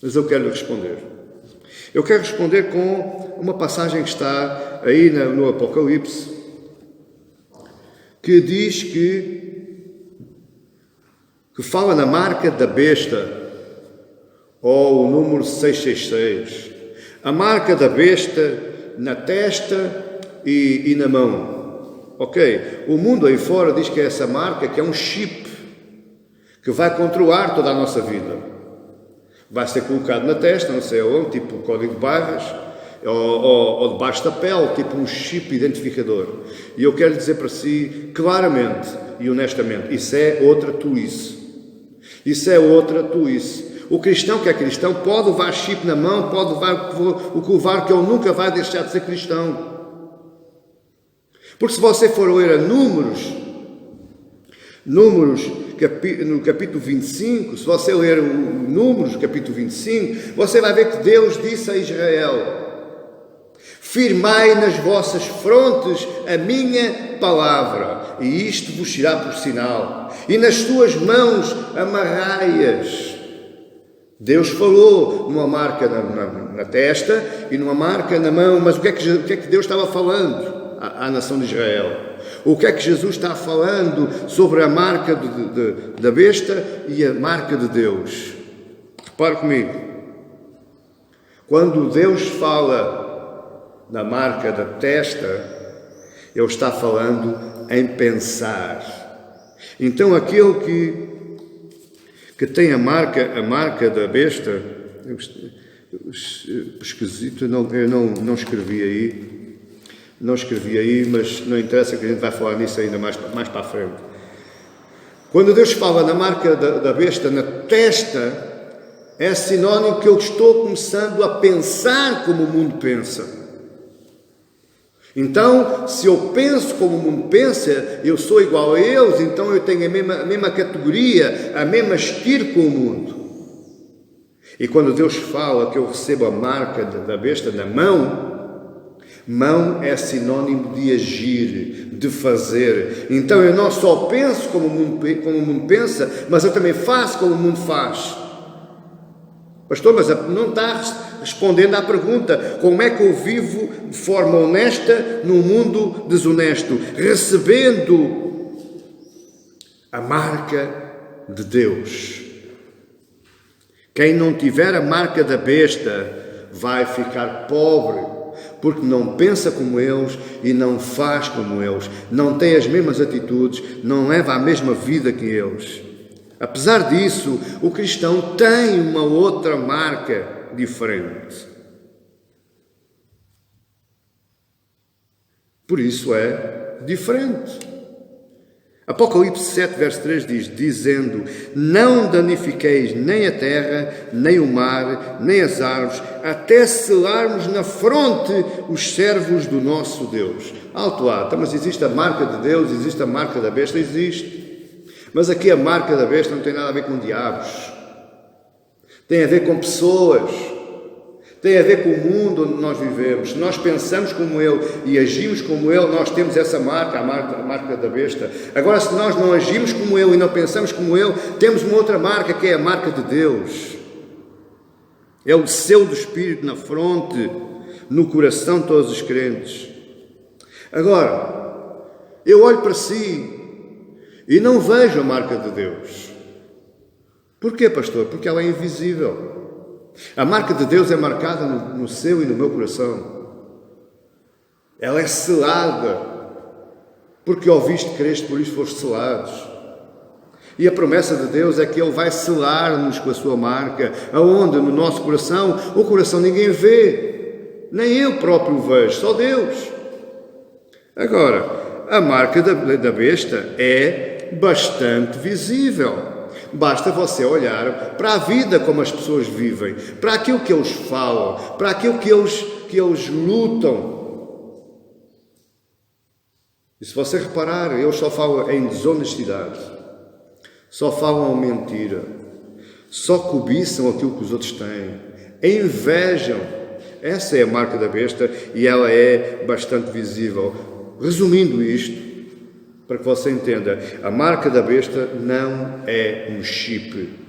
Mas eu quero responder. Eu quero responder com uma passagem que está aí no Apocalipse, que diz que que fala na marca da besta, ou o número 666. A marca da besta na testa e na mão. Ok? O mundo aí fora diz que é essa marca, que é um chip, que vai controlar toda a nossa vida. Vai ser colocado na testa, não sei onde, tipo o código de barras, ou debaixo da pele, tipo um chip identificador. E eu quero dizer para si, claramente e honestamente, isso é outra tolice. Isso é outra tolice. O cristão que é cristão pode levar chip na mão, pode levar o que levar, que ele nunca vai deixar de ser cristão. Porque se você for ler a Números, no capítulo 25, se você ler o Números, capítulo 25, você vai ver que Deus disse a Israel: firmai nas vossas frontes a minha palavra, e isto vos será por sinal, e nas suas mãos amarrai-as. Deus falou numa marca na testa e numa marca na mão, mas o que é que Deus estava falando à nação de Israel? O que é que Jesus está falando sobre a marca da besta e a marca de Deus? Repare comigo. Quando Deus fala na marca da testa, Ele está falando em pensar. Então aquele que tem a marca da besta, esquisito, eu não escrevi aí. Não escrevi aí, mas não interessa, que a gente vai falar nisso ainda mais para a frente. Quando Deus fala na marca da besta na testa, é sinónimo que eu estou começando a pensar como o mundo pensa. Então, se eu penso como o mundo pensa, eu sou igual a eles, então eu tenho a mesma categoria, a mesma estilo com o mundo. E quando Deus fala que eu recebo a marca da besta na mão é sinónimo de agir, de fazer. Então eu não só penso como o mundo pensa, mas eu também faço como o mundo faz. Pastor, mas não está respondendo à pergunta: como é que eu vivo de forma honesta num mundo desonesto? Recebendo a marca de Deus. Quem não tiver a marca da besta vai ficar pobre, porque não pensa como eles e não faz como eles, não tem as mesmas atitudes, não leva a mesma vida que eles. Apesar disso, o cristão tem uma outra marca diferente. Por isso é diferente. Apocalipse 7, verso 3 diz: dizendo, não danifiqueis nem a terra, nem o mar, nem as árvores, até selarmos na fronte os servos do nosso Deus. Alto lá, mas existe a marca de Deus, existe a marca da besta? Existe. Mas aqui a marca da besta não tem nada a ver com diabos. Tem a ver com pessoas. Tem a ver com o mundo onde nós vivemos. Se nós pensamos como ele e agimos como ele, nós temos essa marca, a marca da besta. Agora, se nós não agimos como ele e não pensamos como ele, temos uma outra marca, que é a marca de Deus. É o selo do Espírito na fronte, no coração de todos os crentes. Agora, eu olho para si e não vejo a marca de Deus. Porquê, pastor? Porque ela é invisível. A marca de Deus é marcada no seu e no meu coração. Ela é selada, porque ouviste Cristo, por isso foste selados. E a promessa de Deus é que Ele vai selar-nos com a sua marca, aonde? No nosso coração. O coração ninguém vê, nem eu próprio vejo, só Deus. Agora, a marca da besta é bastante visível. Basta você olhar para a vida como as pessoas vivem, para aquilo que eles falam, para aquilo que eles lutam. E se você reparar, eles só falam em desonestidade, só falam mentira, só cobiçam aquilo que os outros têm, invejam. Essa é a marca da besta e ela é bastante visível. Resumindo isto, para que você entenda, a marca da besta não é um chip.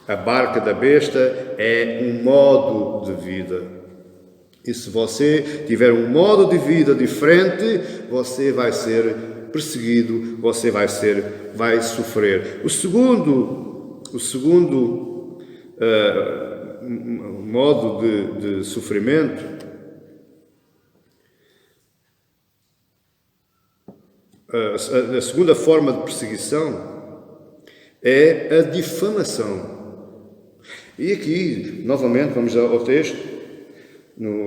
A marca da besta é um modo de vida. E se você tiver um modo de vida diferente, você vai ser perseguido, você vai sofrer. O segundo modo de sofrimento a segunda forma de perseguição é a difamação. E aqui, novamente, vamos ao texto,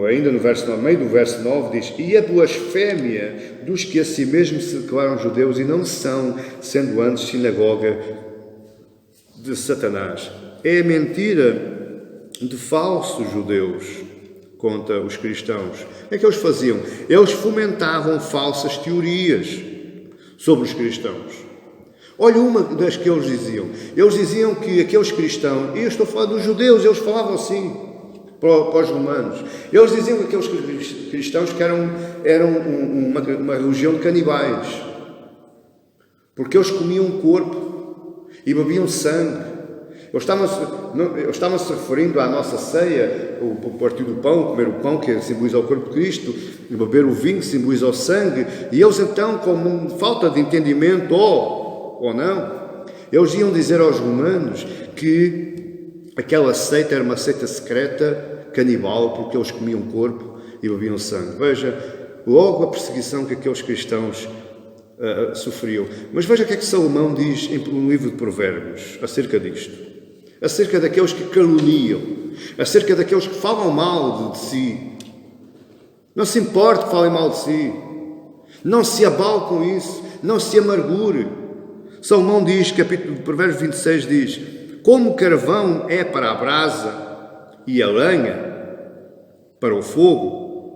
ainda no meio do verso 9, diz: e a blasfémia dos que a si mesmos se declaram judeus e não são, sendo antes sinagoga de Satanás. É a mentira de falsos judeus contra os cristãos. O que é que eles faziam? Eles fomentavam falsas teorias sobre os cristãos. Olha uma das que eles diziam. Eles diziam que aqueles cristãos, e eu estou a falar dos judeus, eles falavam assim para os romanos. Eles diziam que aqueles cristãos que eram uma religião de canibais, porque eles comiam corpo e bebiam sangue. Eles estavam-se referindo à nossa ceia, o partir do pão, comer o pão, que simboliza o corpo de Cristo, e beber o vinho, que simboliza o sangue. E eles então, como falta de entendimento, ou não, eles iam dizer aos romanos que aquela seita era uma seita secreta, canibal, porque eles comiam corpo e bebiam sangue. Veja logo a perseguição que aqueles cristãos sofriam. Mas veja o que é que Salomão diz no livro de Provérbios acerca disto. Acerca daqueles que caluniam, acerca daqueles que falam mal de si. Não se importe que falem mal de si. Não se abale com isso. Não se amargure. Salomão diz, capítulo de Provérbios 26, diz: como o carvão é para a brasa e a lenha para o fogo,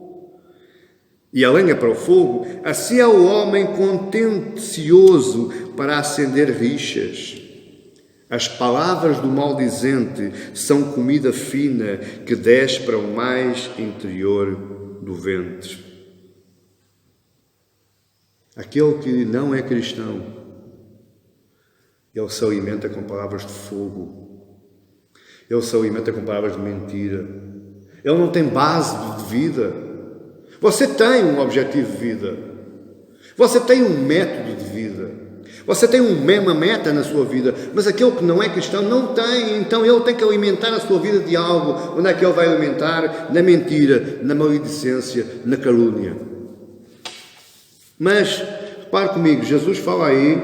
assim é o homem contencioso para acender rixas. As palavras do maldizente são comida fina que desce para o mais interior do ventre. Aquele que não é cristão, ele se alimenta com palavras de fogo. Ele se alimenta com palavras de mentira. Ele não tem base de vida. Você tem um objetivo de vida. Você tem um método de vida. Você tem uma meta na sua vida. Mas aquele que não é cristão não tem. Então ele tem que alimentar a sua vida de algo. Onde é que ele vai alimentar? Na mentira, na maledicência, na calúnia. Mas, repare comigo, Jesus fala aí,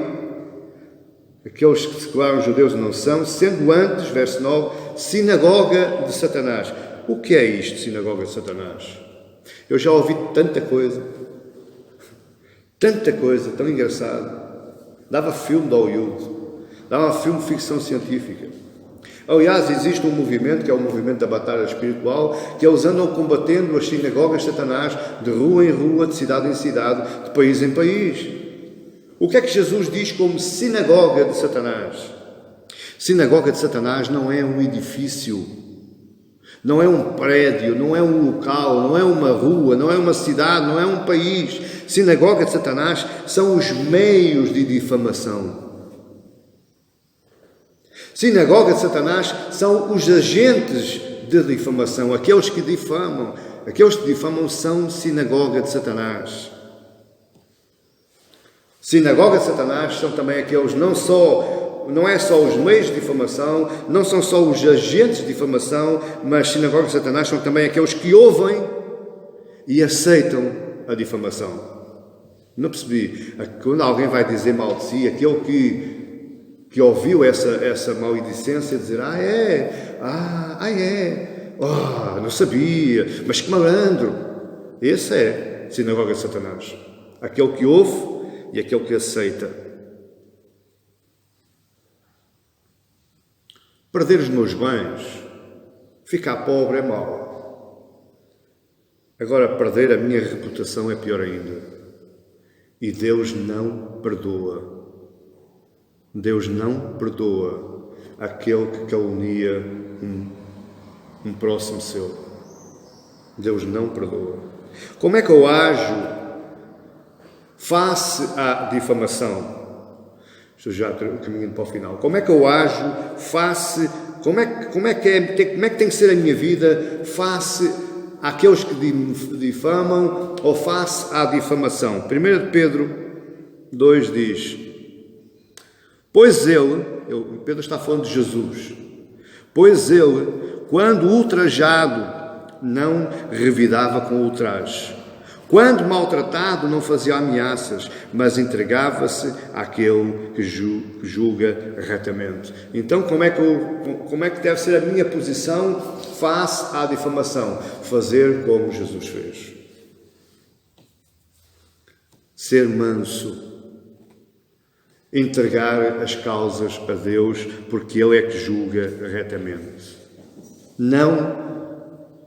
aqueles que se declaram judeus não são, sendo antes, verso 9, sinagoga de Satanás. O que é isto, sinagoga de Satanás? Eu já ouvi tanta coisa tão engraçada. Dava filme de Hollywood, dava filme de ficção científica. Aliás, existe um movimento, que é o movimento da batalha espiritual, que eles andam combatendo as sinagogas de Satanás de rua em rua, de cidade em cidade, de país em país. O que é que Jesus diz como sinagoga de Satanás? Sinagoga de Satanás não é um edifício, não é um prédio, não é um local, não é uma rua, não é uma cidade, não é um país. Sinagoga de Satanás são os meios de difamação. Sinagoga de Satanás são os agentes de difamação, aqueles que difamam. Aqueles que difamam são sinagoga de Satanás. Sinagoga de Satanás são também aqueles, não é só os meios de difamação, não são só os agentes de difamação, mas sinagoga de Satanás são também aqueles que ouvem e aceitam a difamação. Não percebi. Quando alguém vai dizer mal de si, aquele que ouviu essa maledicência, dizer, não sabia, mas que malandro. Esse é sinagoga de Satanás. Aquele que ouve e aquele que aceita. Perder os meus bens, ficar pobre é mau. Agora, perder a minha reputação é pior ainda. E Deus não perdoa. Deus não perdoa aquele que calunia um próximo seu. Deus não perdoa. Como é que eu ajo face à difamação? Estou já caminhando para o final. Como é que eu ajo face... Como é que tem que ser a minha vida face àqueles que difamam ou face à difamação? 1 Pedro, 2 diz: pois ele, Pedro está falando de Jesus, pois ele, quando ultrajado, não revidava com ultraje. Quando maltratado, não fazia ameaças, mas entregava-se àquele que julga retamente. Então, como é que deve ser a minha posição face à difamação? Fazer como Jesus fez. Ser manso. Entregar as causas a Deus, porque Ele é que julga retamente. Não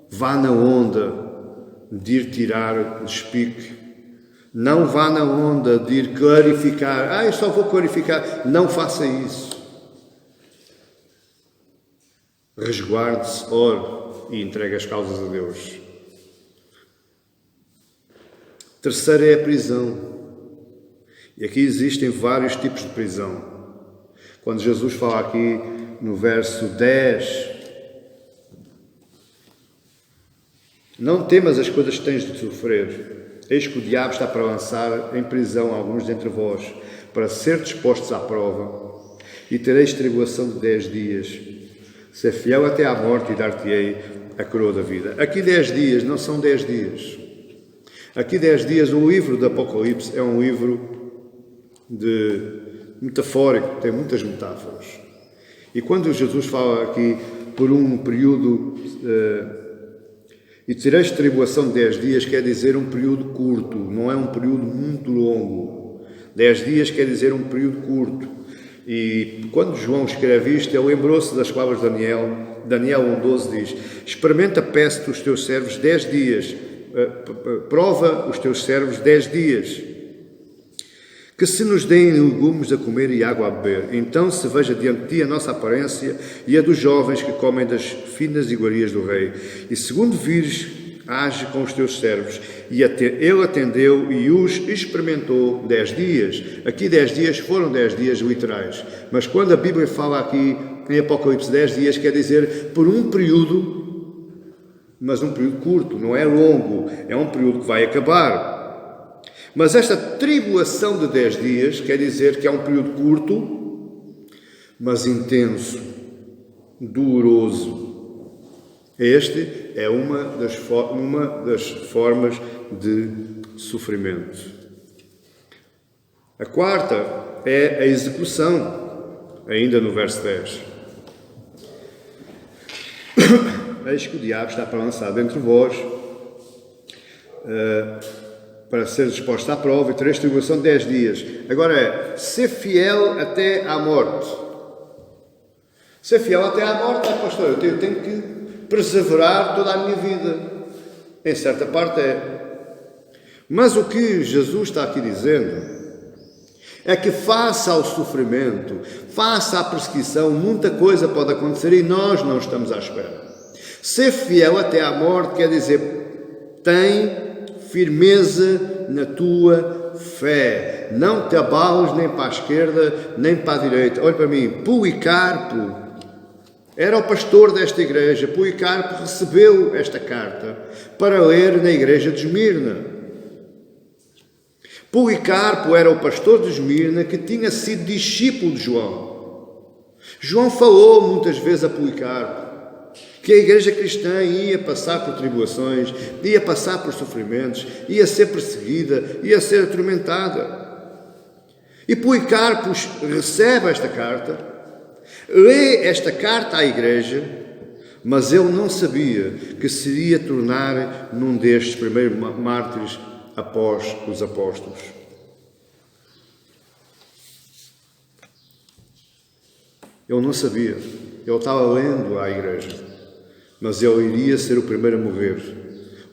vá na onda de ir tirar despique. Não vá na onda de ir clarificar. Eu só vou clarificar. Não faça isso. Resguarde-se, ore e entregue as causas a Deus. Terceiro é a prisão. E aqui existem vários tipos de prisão. Quando Jesus fala aqui no verso 10, não temas as coisas que tens de sofrer. Eis que o diabo está para lançar em prisão alguns dentre vós, para ser dispostos à prova, e tereis tribulação de 10 dias. Ser fiel até à morte e dar-te-ei a coroa da vida. Aqui 10 dias não são 10 dias. Aqui 10 dias, o livro do Apocalipse é um livro metafórico, tem muitas metáforas. E quando Jesus fala aqui por um período, e tereis tribulação de 10 dias, quer dizer um período curto, não é um período muito longo. 10 dias quer dizer um período curto. E quando João escreve isto, ele lembrou-se das palavras de Daniel 1,12 diz: experimenta, peço-te, os teus servos 10 dias, prova os teus servos 10 dias, que se nos deem legumes a comer e água a beber. Então se veja diante de ti a nossa aparência e a dos jovens que comem das finas iguarias do rei. E segundo vires, age com os teus servos. E ele atendeu e os experimentou 10 dias. Aqui 10 dias foram 10 dias literais. Mas quando a Bíblia fala aqui em Apocalipse 10 dias, quer dizer por um período, mas um período curto, não é longo. É um período que vai acabar. Mas esta tribulação de 10 dias quer dizer que é um período curto, mas intenso, doloroso. Este é uma das formas de sofrimento. A quarta é a execução, ainda no verso 10. Eis que o diabo está para lançar entre vós, para ser disposto à prova, e tereis tribulação de 10 dias. Agora é ser fiel até à morte. Ser fiel até à morte, pastor, eu tenho que perseverar toda a minha vida. Em certa parte é. Mas o que Jesus está aqui dizendo é que face ao sofrimento, face à perseguição, muita coisa pode acontecer e nós não estamos à espera. Ser fiel até à morte quer dizer, tem firmeza na tua fé. Não te abales nem para a esquerda, nem para a direita. Olha para mim, Policarpo era o pastor desta igreja. Policarpo recebeu esta carta para ler na igreja de Esmirna. Policarpo era o pastor de Esmirna que tinha sido discípulo de João. João falou muitas vezes a Policarpo que a igreja cristã ia passar por tribulações, ia passar por sofrimentos, ia ser perseguida, ia ser atormentada. E Policarpo recebe esta carta, lê esta carta à igreja, mas ele não sabia que se iria tornar num destes primeiros mártires após os apóstolos. Ele não sabia, ele estava lendo à igreja. Mas ele iria ser o primeiro a morrer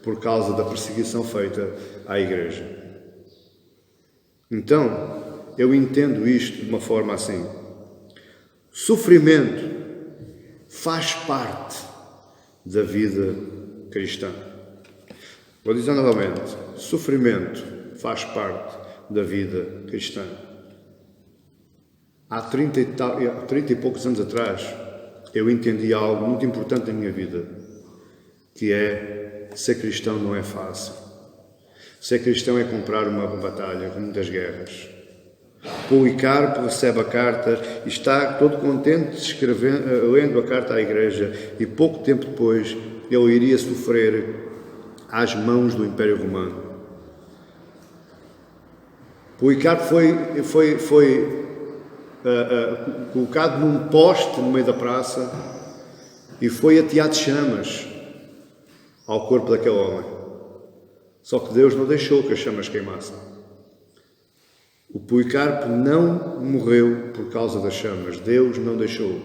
por causa da perseguição feita à igreja. Então, eu entendo isto de uma forma assim. Sofrimento faz parte da vida cristã. Vou dizer novamente, sofrimento faz parte da vida cristã. Há 30 e poucos anos atrás, eu entendi algo muito importante na minha vida, que é ser cristão não é fácil. Ser cristão é comprar uma batalha com muitas guerras. Policarpo recebe a carta e está todo contente lendo a carta à igreja, e pouco tempo depois ele iria sofrer às mãos do Império Romano. Policarpo foi colocado num poste no meio da praça e foi ateado de chamas ao corpo daquele homem. Só que Deus não deixou que as chamas queimassem. O Policarpo não morreu por causa das chamas. Deus não deixou.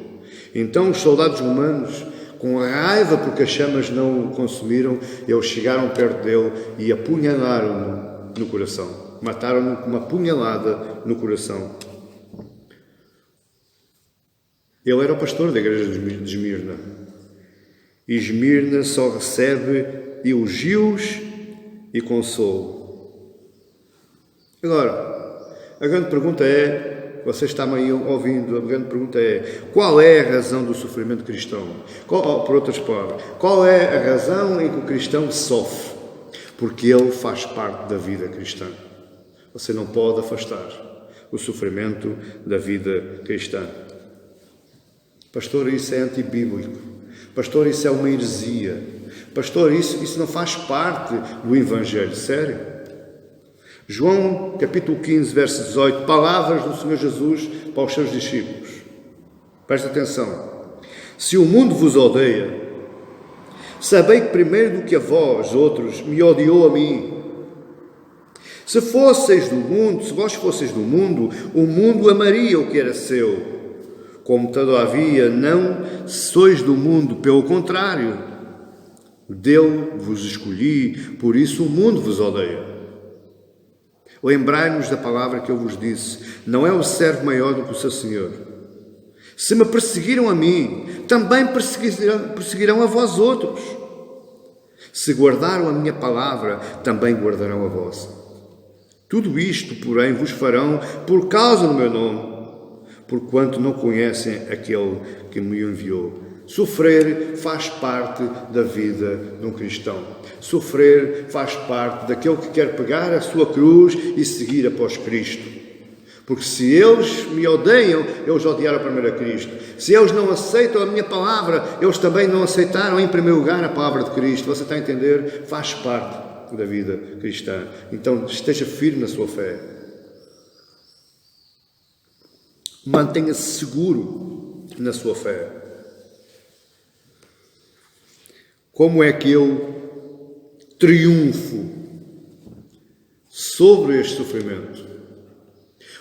Então os soldados romanos, com raiva porque as chamas não o consumiram, eles chegaram perto dele e apunhalaram-no no coração. Mataram-no com uma punhalada no coração. Ele era o pastor da igreja de Esmirna. E Esmirna só recebe elogios e consolo. Agora, a grande pergunta é, você está-me aí ouvindo, a grande pergunta é, qual é a razão do sofrimento cristão? Por outras palavras, qual é a razão em que o cristão sofre? Porque ele faz parte da vida cristã. Você não pode afastar o sofrimento da vida cristã. Pastor, isso é antibíblico. Pastor, isso é uma heresia. Pastor, isso não faz parte do Evangelho. Sério? João, capítulo 15, verso 18, palavras do Senhor Jesus para os seus discípulos. Presta atenção. Se o mundo vos odeia, sabei que primeiro do que a vós, outros, me odiou a mim. Se vós fosseis do mundo, o mundo amaria o que era seu. Como, todavia, não sois do mundo, pelo contrário, dele vos escolhi, por isso o mundo vos odeia. Lembrai-vos da palavra que eu vos disse, não é o servo maior do que o seu Senhor. Se me perseguiram a mim, também perseguirão a vós outros. Se guardaram a minha palavra, também guardarão a vossa. Tudo isto, porém, vos farão por causa do meu nome, porquanto não conhecem aquele que me enviou. Sofrer faz parte da vida de um cristão. Sofrer faz parte daquele que quer pegar a sua cruz e seguir após Cristo. Porque se eles me odeiam, eles odiaram primeiro a Cristo. Se eles não aceitam a minha palavra, eles também não aceitaram em primeiro lugar a palavra de Cristo. Você está a entender? Faz parte da vida cristã. Então esteja firme na sua fé. Mantenha-se seguro na sua fé. Como é que eu triunfo sobre este sofrimento?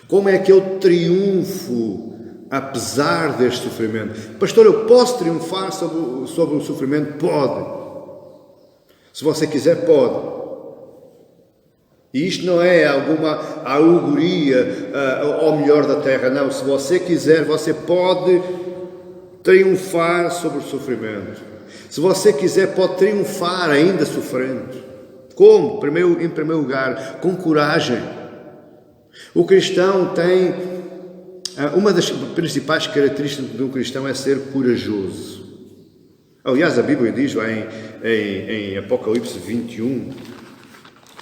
Como é que eu triunfo apesar deste sofrimento? Pastor, eu posso triunfar sobre o sofrimento? Pode. Se você quiser, pode. E isto não é alguma alegoria ao melhor da terra, não. Se você quiser, você pode triunfar sobre o sofrimento. Se você quiser, pode triunfar ainda sofrendo. Como? Em primeiro lugar, com coragem. O cristão tem... uma das principais características de um cristão é ser corajoso. Aliás, a Bíblia diz lá em Apocalipse 21...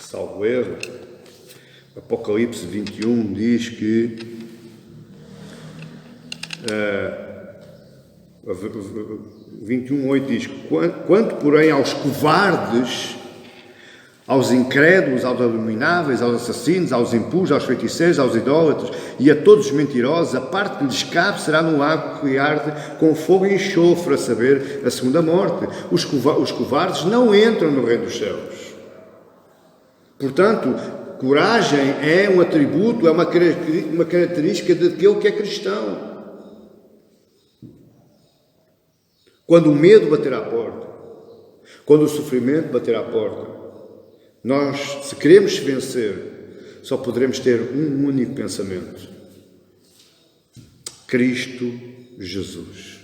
salvo erro, Apocalipse 21 diz que 21:8 diz: quanto porém aos covardes, aos incrédulos, aos abomináveis, aos assassinos, aos impuros, aos feiticeiros, aos idólatras e a todos os mentirosos, a parte que lhes cabe será no lago que arde com fogo e enxofre, a saber, a segunda morte. Os covardes não entram no reino dos céus. Portanto, coragem é um atributo, é uma característica daquele que é cristão. Quando o medo bater à porta, quando o sofrimento bater à porta, nós, se queremos vencer, só poderemos ter um único pensamento: Cristo Jesus.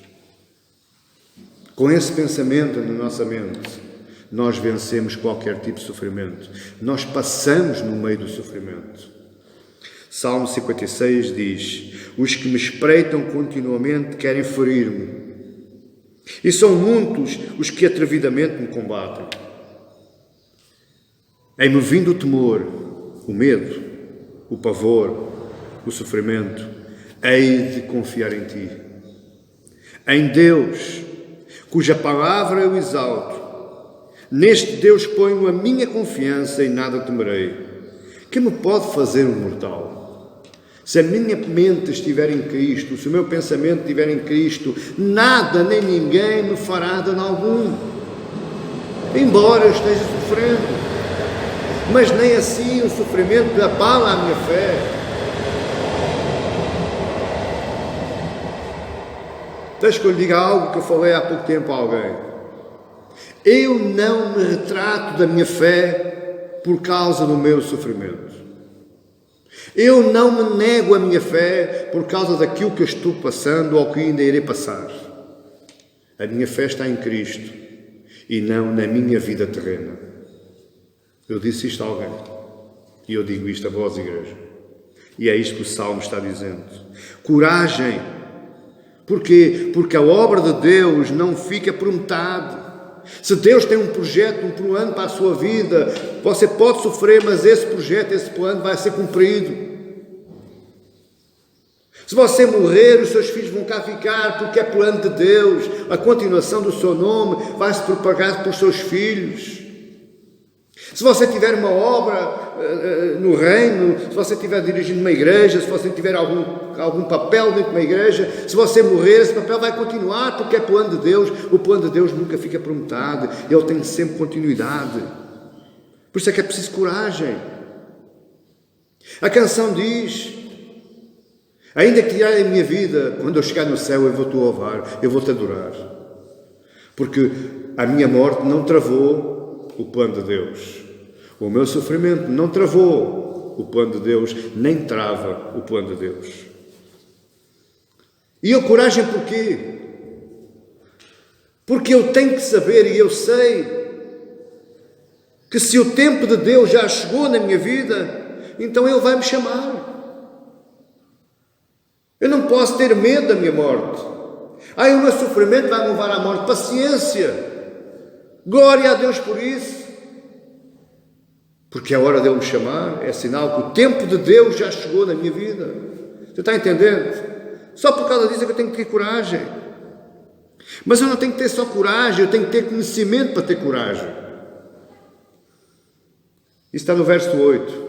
Com esse pensamento na nossa mente, nós vencemos qualquer tipo de sofrimento. Nós passamos no meio do sofrimento. Salmo 56 diz: os que me espreitam continuamente querem ferir-me. E são muitos os que atrevidamente me combatem. Em-me vindo o temor, o medo, o pavor, o sofrimento, hei de confiar em ti. Em Deus, cuja palavra eu exalto. Neste Deus ponho a minha confiança e nada temerei. Que me pode fazer um mortal? Se a minha mente estiver em Cristo, se o meu pensamento estiver em Cristo, nada nem ninguém me fará dano algum. Embora eu esteja sofrendo, mas nem assim o sofrimento abala a minha fé. Deixa que eu lhe diga algo que eu falei há pouco tempo a alguém. Eu não me retrato da minha fé por causa do meu sofrimento. Eu não me nego a minha fé por causa daquilo que eu estou passando ou que ainda irei passar. A minha fé está em Cristo e não na minha vida terrena. Eu disse isto a alguém e eu digo isto a vós, igreja. E é isto que o Salmo está dizendo. Coragem. Porquê? Porque a obra de Deus não fica por metade. Se Deus tem um projeto, um plano para a sua vida, você pode sofrer, mas esse projeto, esse plano vai ser cumprido. Se você morrer, os seus filhos vão cá ficar, porque é plano de Deus. A continuação do seu nome vai se propagar por seus filhos. Se você tiver uma obra no reino, se você estiver dirigindo uma igreja, se você tiver algum papel dentro de uma igreja, se você morrer, esse papel vai continuar, porque é plano de Deus. O plano de Deus nunca fica por metade, ele tem sempre continuidade. Por isso é que é preciso coragem. A canção diz: ainda que tirarem a minha vida, quando eu chegar no céu eu vou-te louvar, eu vou-te adorar. Porque a minha morte não travou o plano de Deus. O meu sofrimento não travou o plano de Deus, nem trava o plano de Deus. E a coragem porquê? Porque eu tenho que saber, e eu sei, que se o tempo de Deus já chegou na minha vida, então Ele vai me chamar. Eu não posso ter medo da minha morte. O meu sofrimento vai me levar à morte. Paciência. Glória a Deus por isso. Porque é hora de Ele me chamar, é sinal que o tempo de Deus já chegou na minha vida. Você está entendendo? Só por causa disso é que eu tenho que ter coragem. Mas eu não tenho que ter só coragem, eu tenho que ter conhecimento para ter coragem. Isso está no verso 8.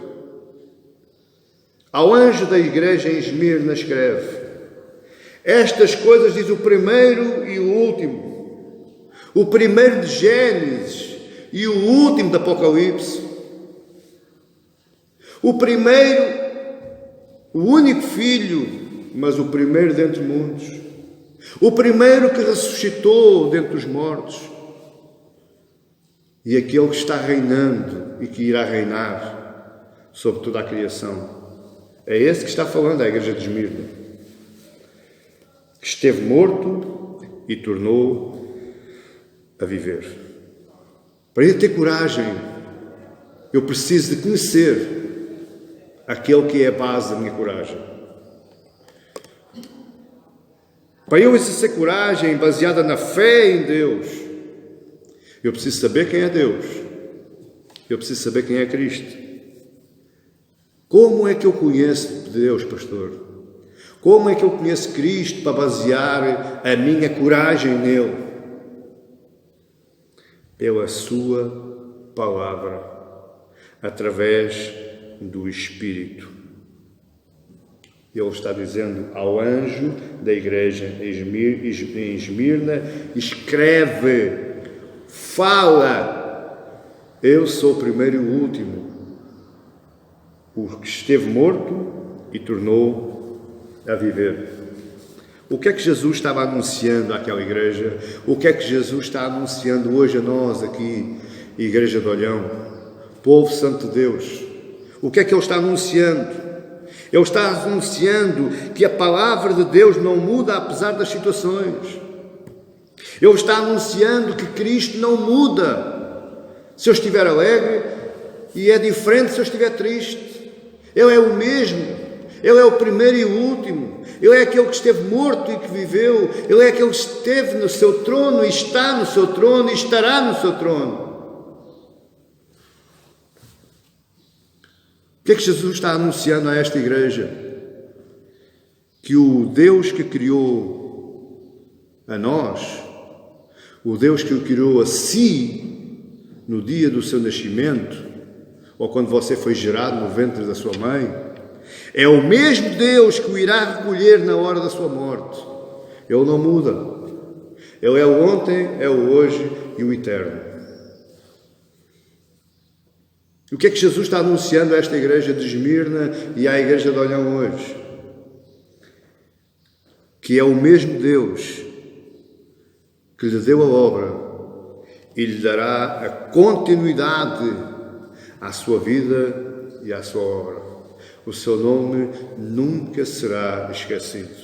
Ao anjo da igreja em Esmirna escreve: estas coisas diz o primeiro e o último, o primeiro de Gênesis e o último de Apocalipse, o primeiro, o único filho, mas o primeiro dentre muitos, o primeiro que ressuscitou dentre os mortos, e aquele que está reinando e que irá reinar sobre toda a criação. É esse que está falando a igreja de Esmirna, que esteve morto e tornou a viver. Para eu ter coragem, eu preciso de conhecer aquele que é a base da minha coragem. Para eu exercer coragem baseada na fé em Deus, eu preciso saber quem é Deus. Eu preciso saber quem é Cristo. Como é que eu conheço Deus, pastor? Como é que eu conheço Cristo para basear a minha coragem nele? Pela sua palavra, através do Espírito. Ele está dizendo ao anjo da igreja em Esmirna: escreve, fala, eu sou o primeiro e o último, o que esteve morto e tornou a viver. O que é que Jesus estava anunciando àquela igreja? O que é que Jesus está anunciando hoje a nós aqui, Igreja de Olhão, povo santo de Deus? O que é que Ele está anunciando? Ele está anunciando que a palavra de Deus não muda apesar das situações. Ele está anunciando que Cristo não muda. Se eu estiver alegre, e é diferente se eu estiver triste. Ele é o mesmo. Ele é o primeiro e o último. Ele é aquele que esteve morto e que viveu. Ele é aquele que esteve no seu trono e está no seu trono e estará no seu trono. O que é que Jesus está anunciando a esta igreja? que o Deus que criou a nós, o Deus que o criou a si no dia do seu nascimento, ou quando você foi gerado no ventre da sua mãe, é o mesmo Deus que o irá recolher na hora da sua morte. Ele não muda. Ele é o ontem, é o hoje e o eterno. O que é que Jesus está anunciando a esta igreja de Esmirna e à igreja de Olhão hoje? Que é o mesmo Deus que lhe deu a obra e lhe dará a continuidade à sua vida e à sua obra. O seu nome nunca será esquecido.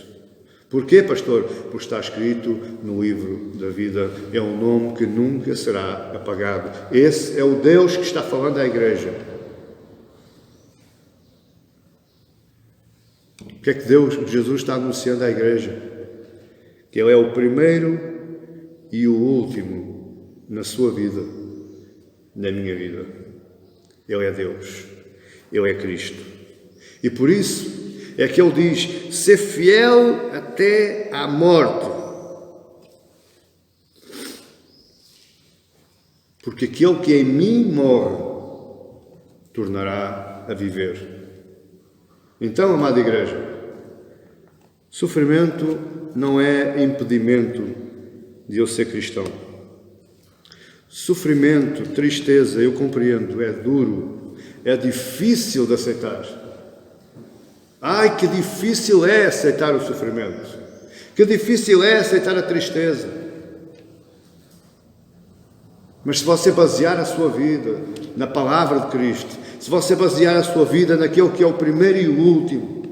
Porquê, pastor? Porque está escrito no livro da vida. É um nome que nunca será apagado. Esse é o Deus que está falando à igreja. O que é que Jesus está anunciando à igreja? Que Ele é o primeiro e o último na sua vida, na minha vida. Ele é Deus. Ele é Cristo. E por isso é que Ele diz: ser fiel até à morte. Porque aquele que em mim morre, tornará a viver. Então, amada igreja, sofrimento não é impedimento de eu ser cristão. Sofrimento, tristeza, eu compreendo, é duro, é difícil de aceitar. Ai, que difícil é aceitar o sofrimento. Que difícil é aceitar a tristeza. Mas se você basear a sua vida na palavra de Cristo, se você basear a sua vida naquele que é o primeiro e o último,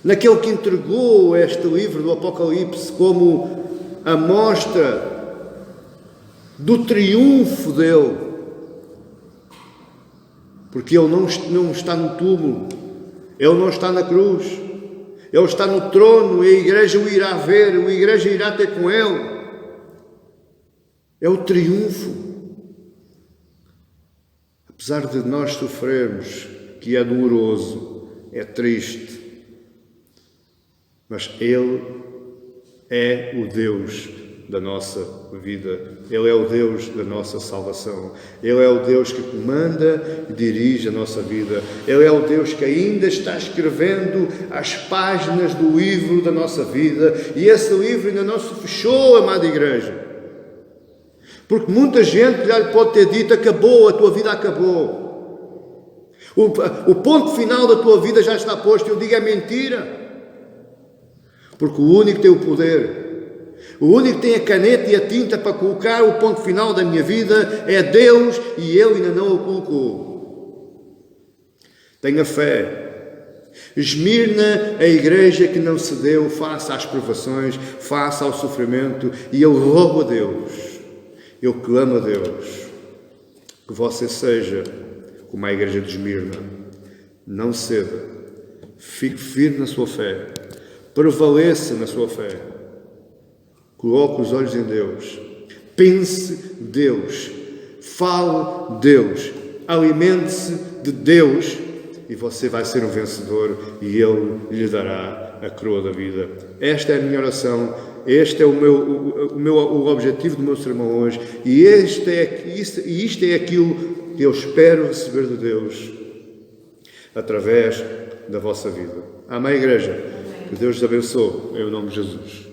naquele que entregou este livro do Apocalipse como a mostra do triunfo dele, porque ele não está no túmulo, ele não está na cruz, ele está no trono e a igreja o irá ver, a igreja irá ter com ele. É o triunfo. Apesar de nós sofrermos, que é doloroso, é triste, mas Ele é o Deus da nossa vida. Ele é o Deus da nossa salvação. Ele é o Deus que comanda e dirige a nossa vida. Ele é o Deus que ainda está escrevendo as páginas do livro da nossa vida. E esse livro ainda não se fechou, amada igreja. Porque muita gente já lhe pode ter dito: acabou, a tua vida acabou. O ponto final da tua vida já está posto. Eu digo: é mentira. Porque o único que tem o poder, o único que tem a caneta e a tinta para colocar o ponto final da minha vida é Deus, e Ele ainda não o colocou. Tenha fé. Esmirna a igreja que não cedeu face às provações, face ao sofrimento, e eu rogo a Deus, eu clamo a Deus, que você seja como a igreja de Esmirna. Não ceda, fique firme na sua fé, prevaleça na sua fé, coloque os olhos em Deus, pense Deus, fale Deus, alimente-se de Deus, e você vai ser um vencedor e Ele lhe dará a coroa da vida. Esta é a minha oração, este é o objetivo do meu sermão hoje, e isto é aquilo que eu espero receber de Deus através da vossa vida. Amém, igreja? Que Deus te abençoe, em nome de Jesus.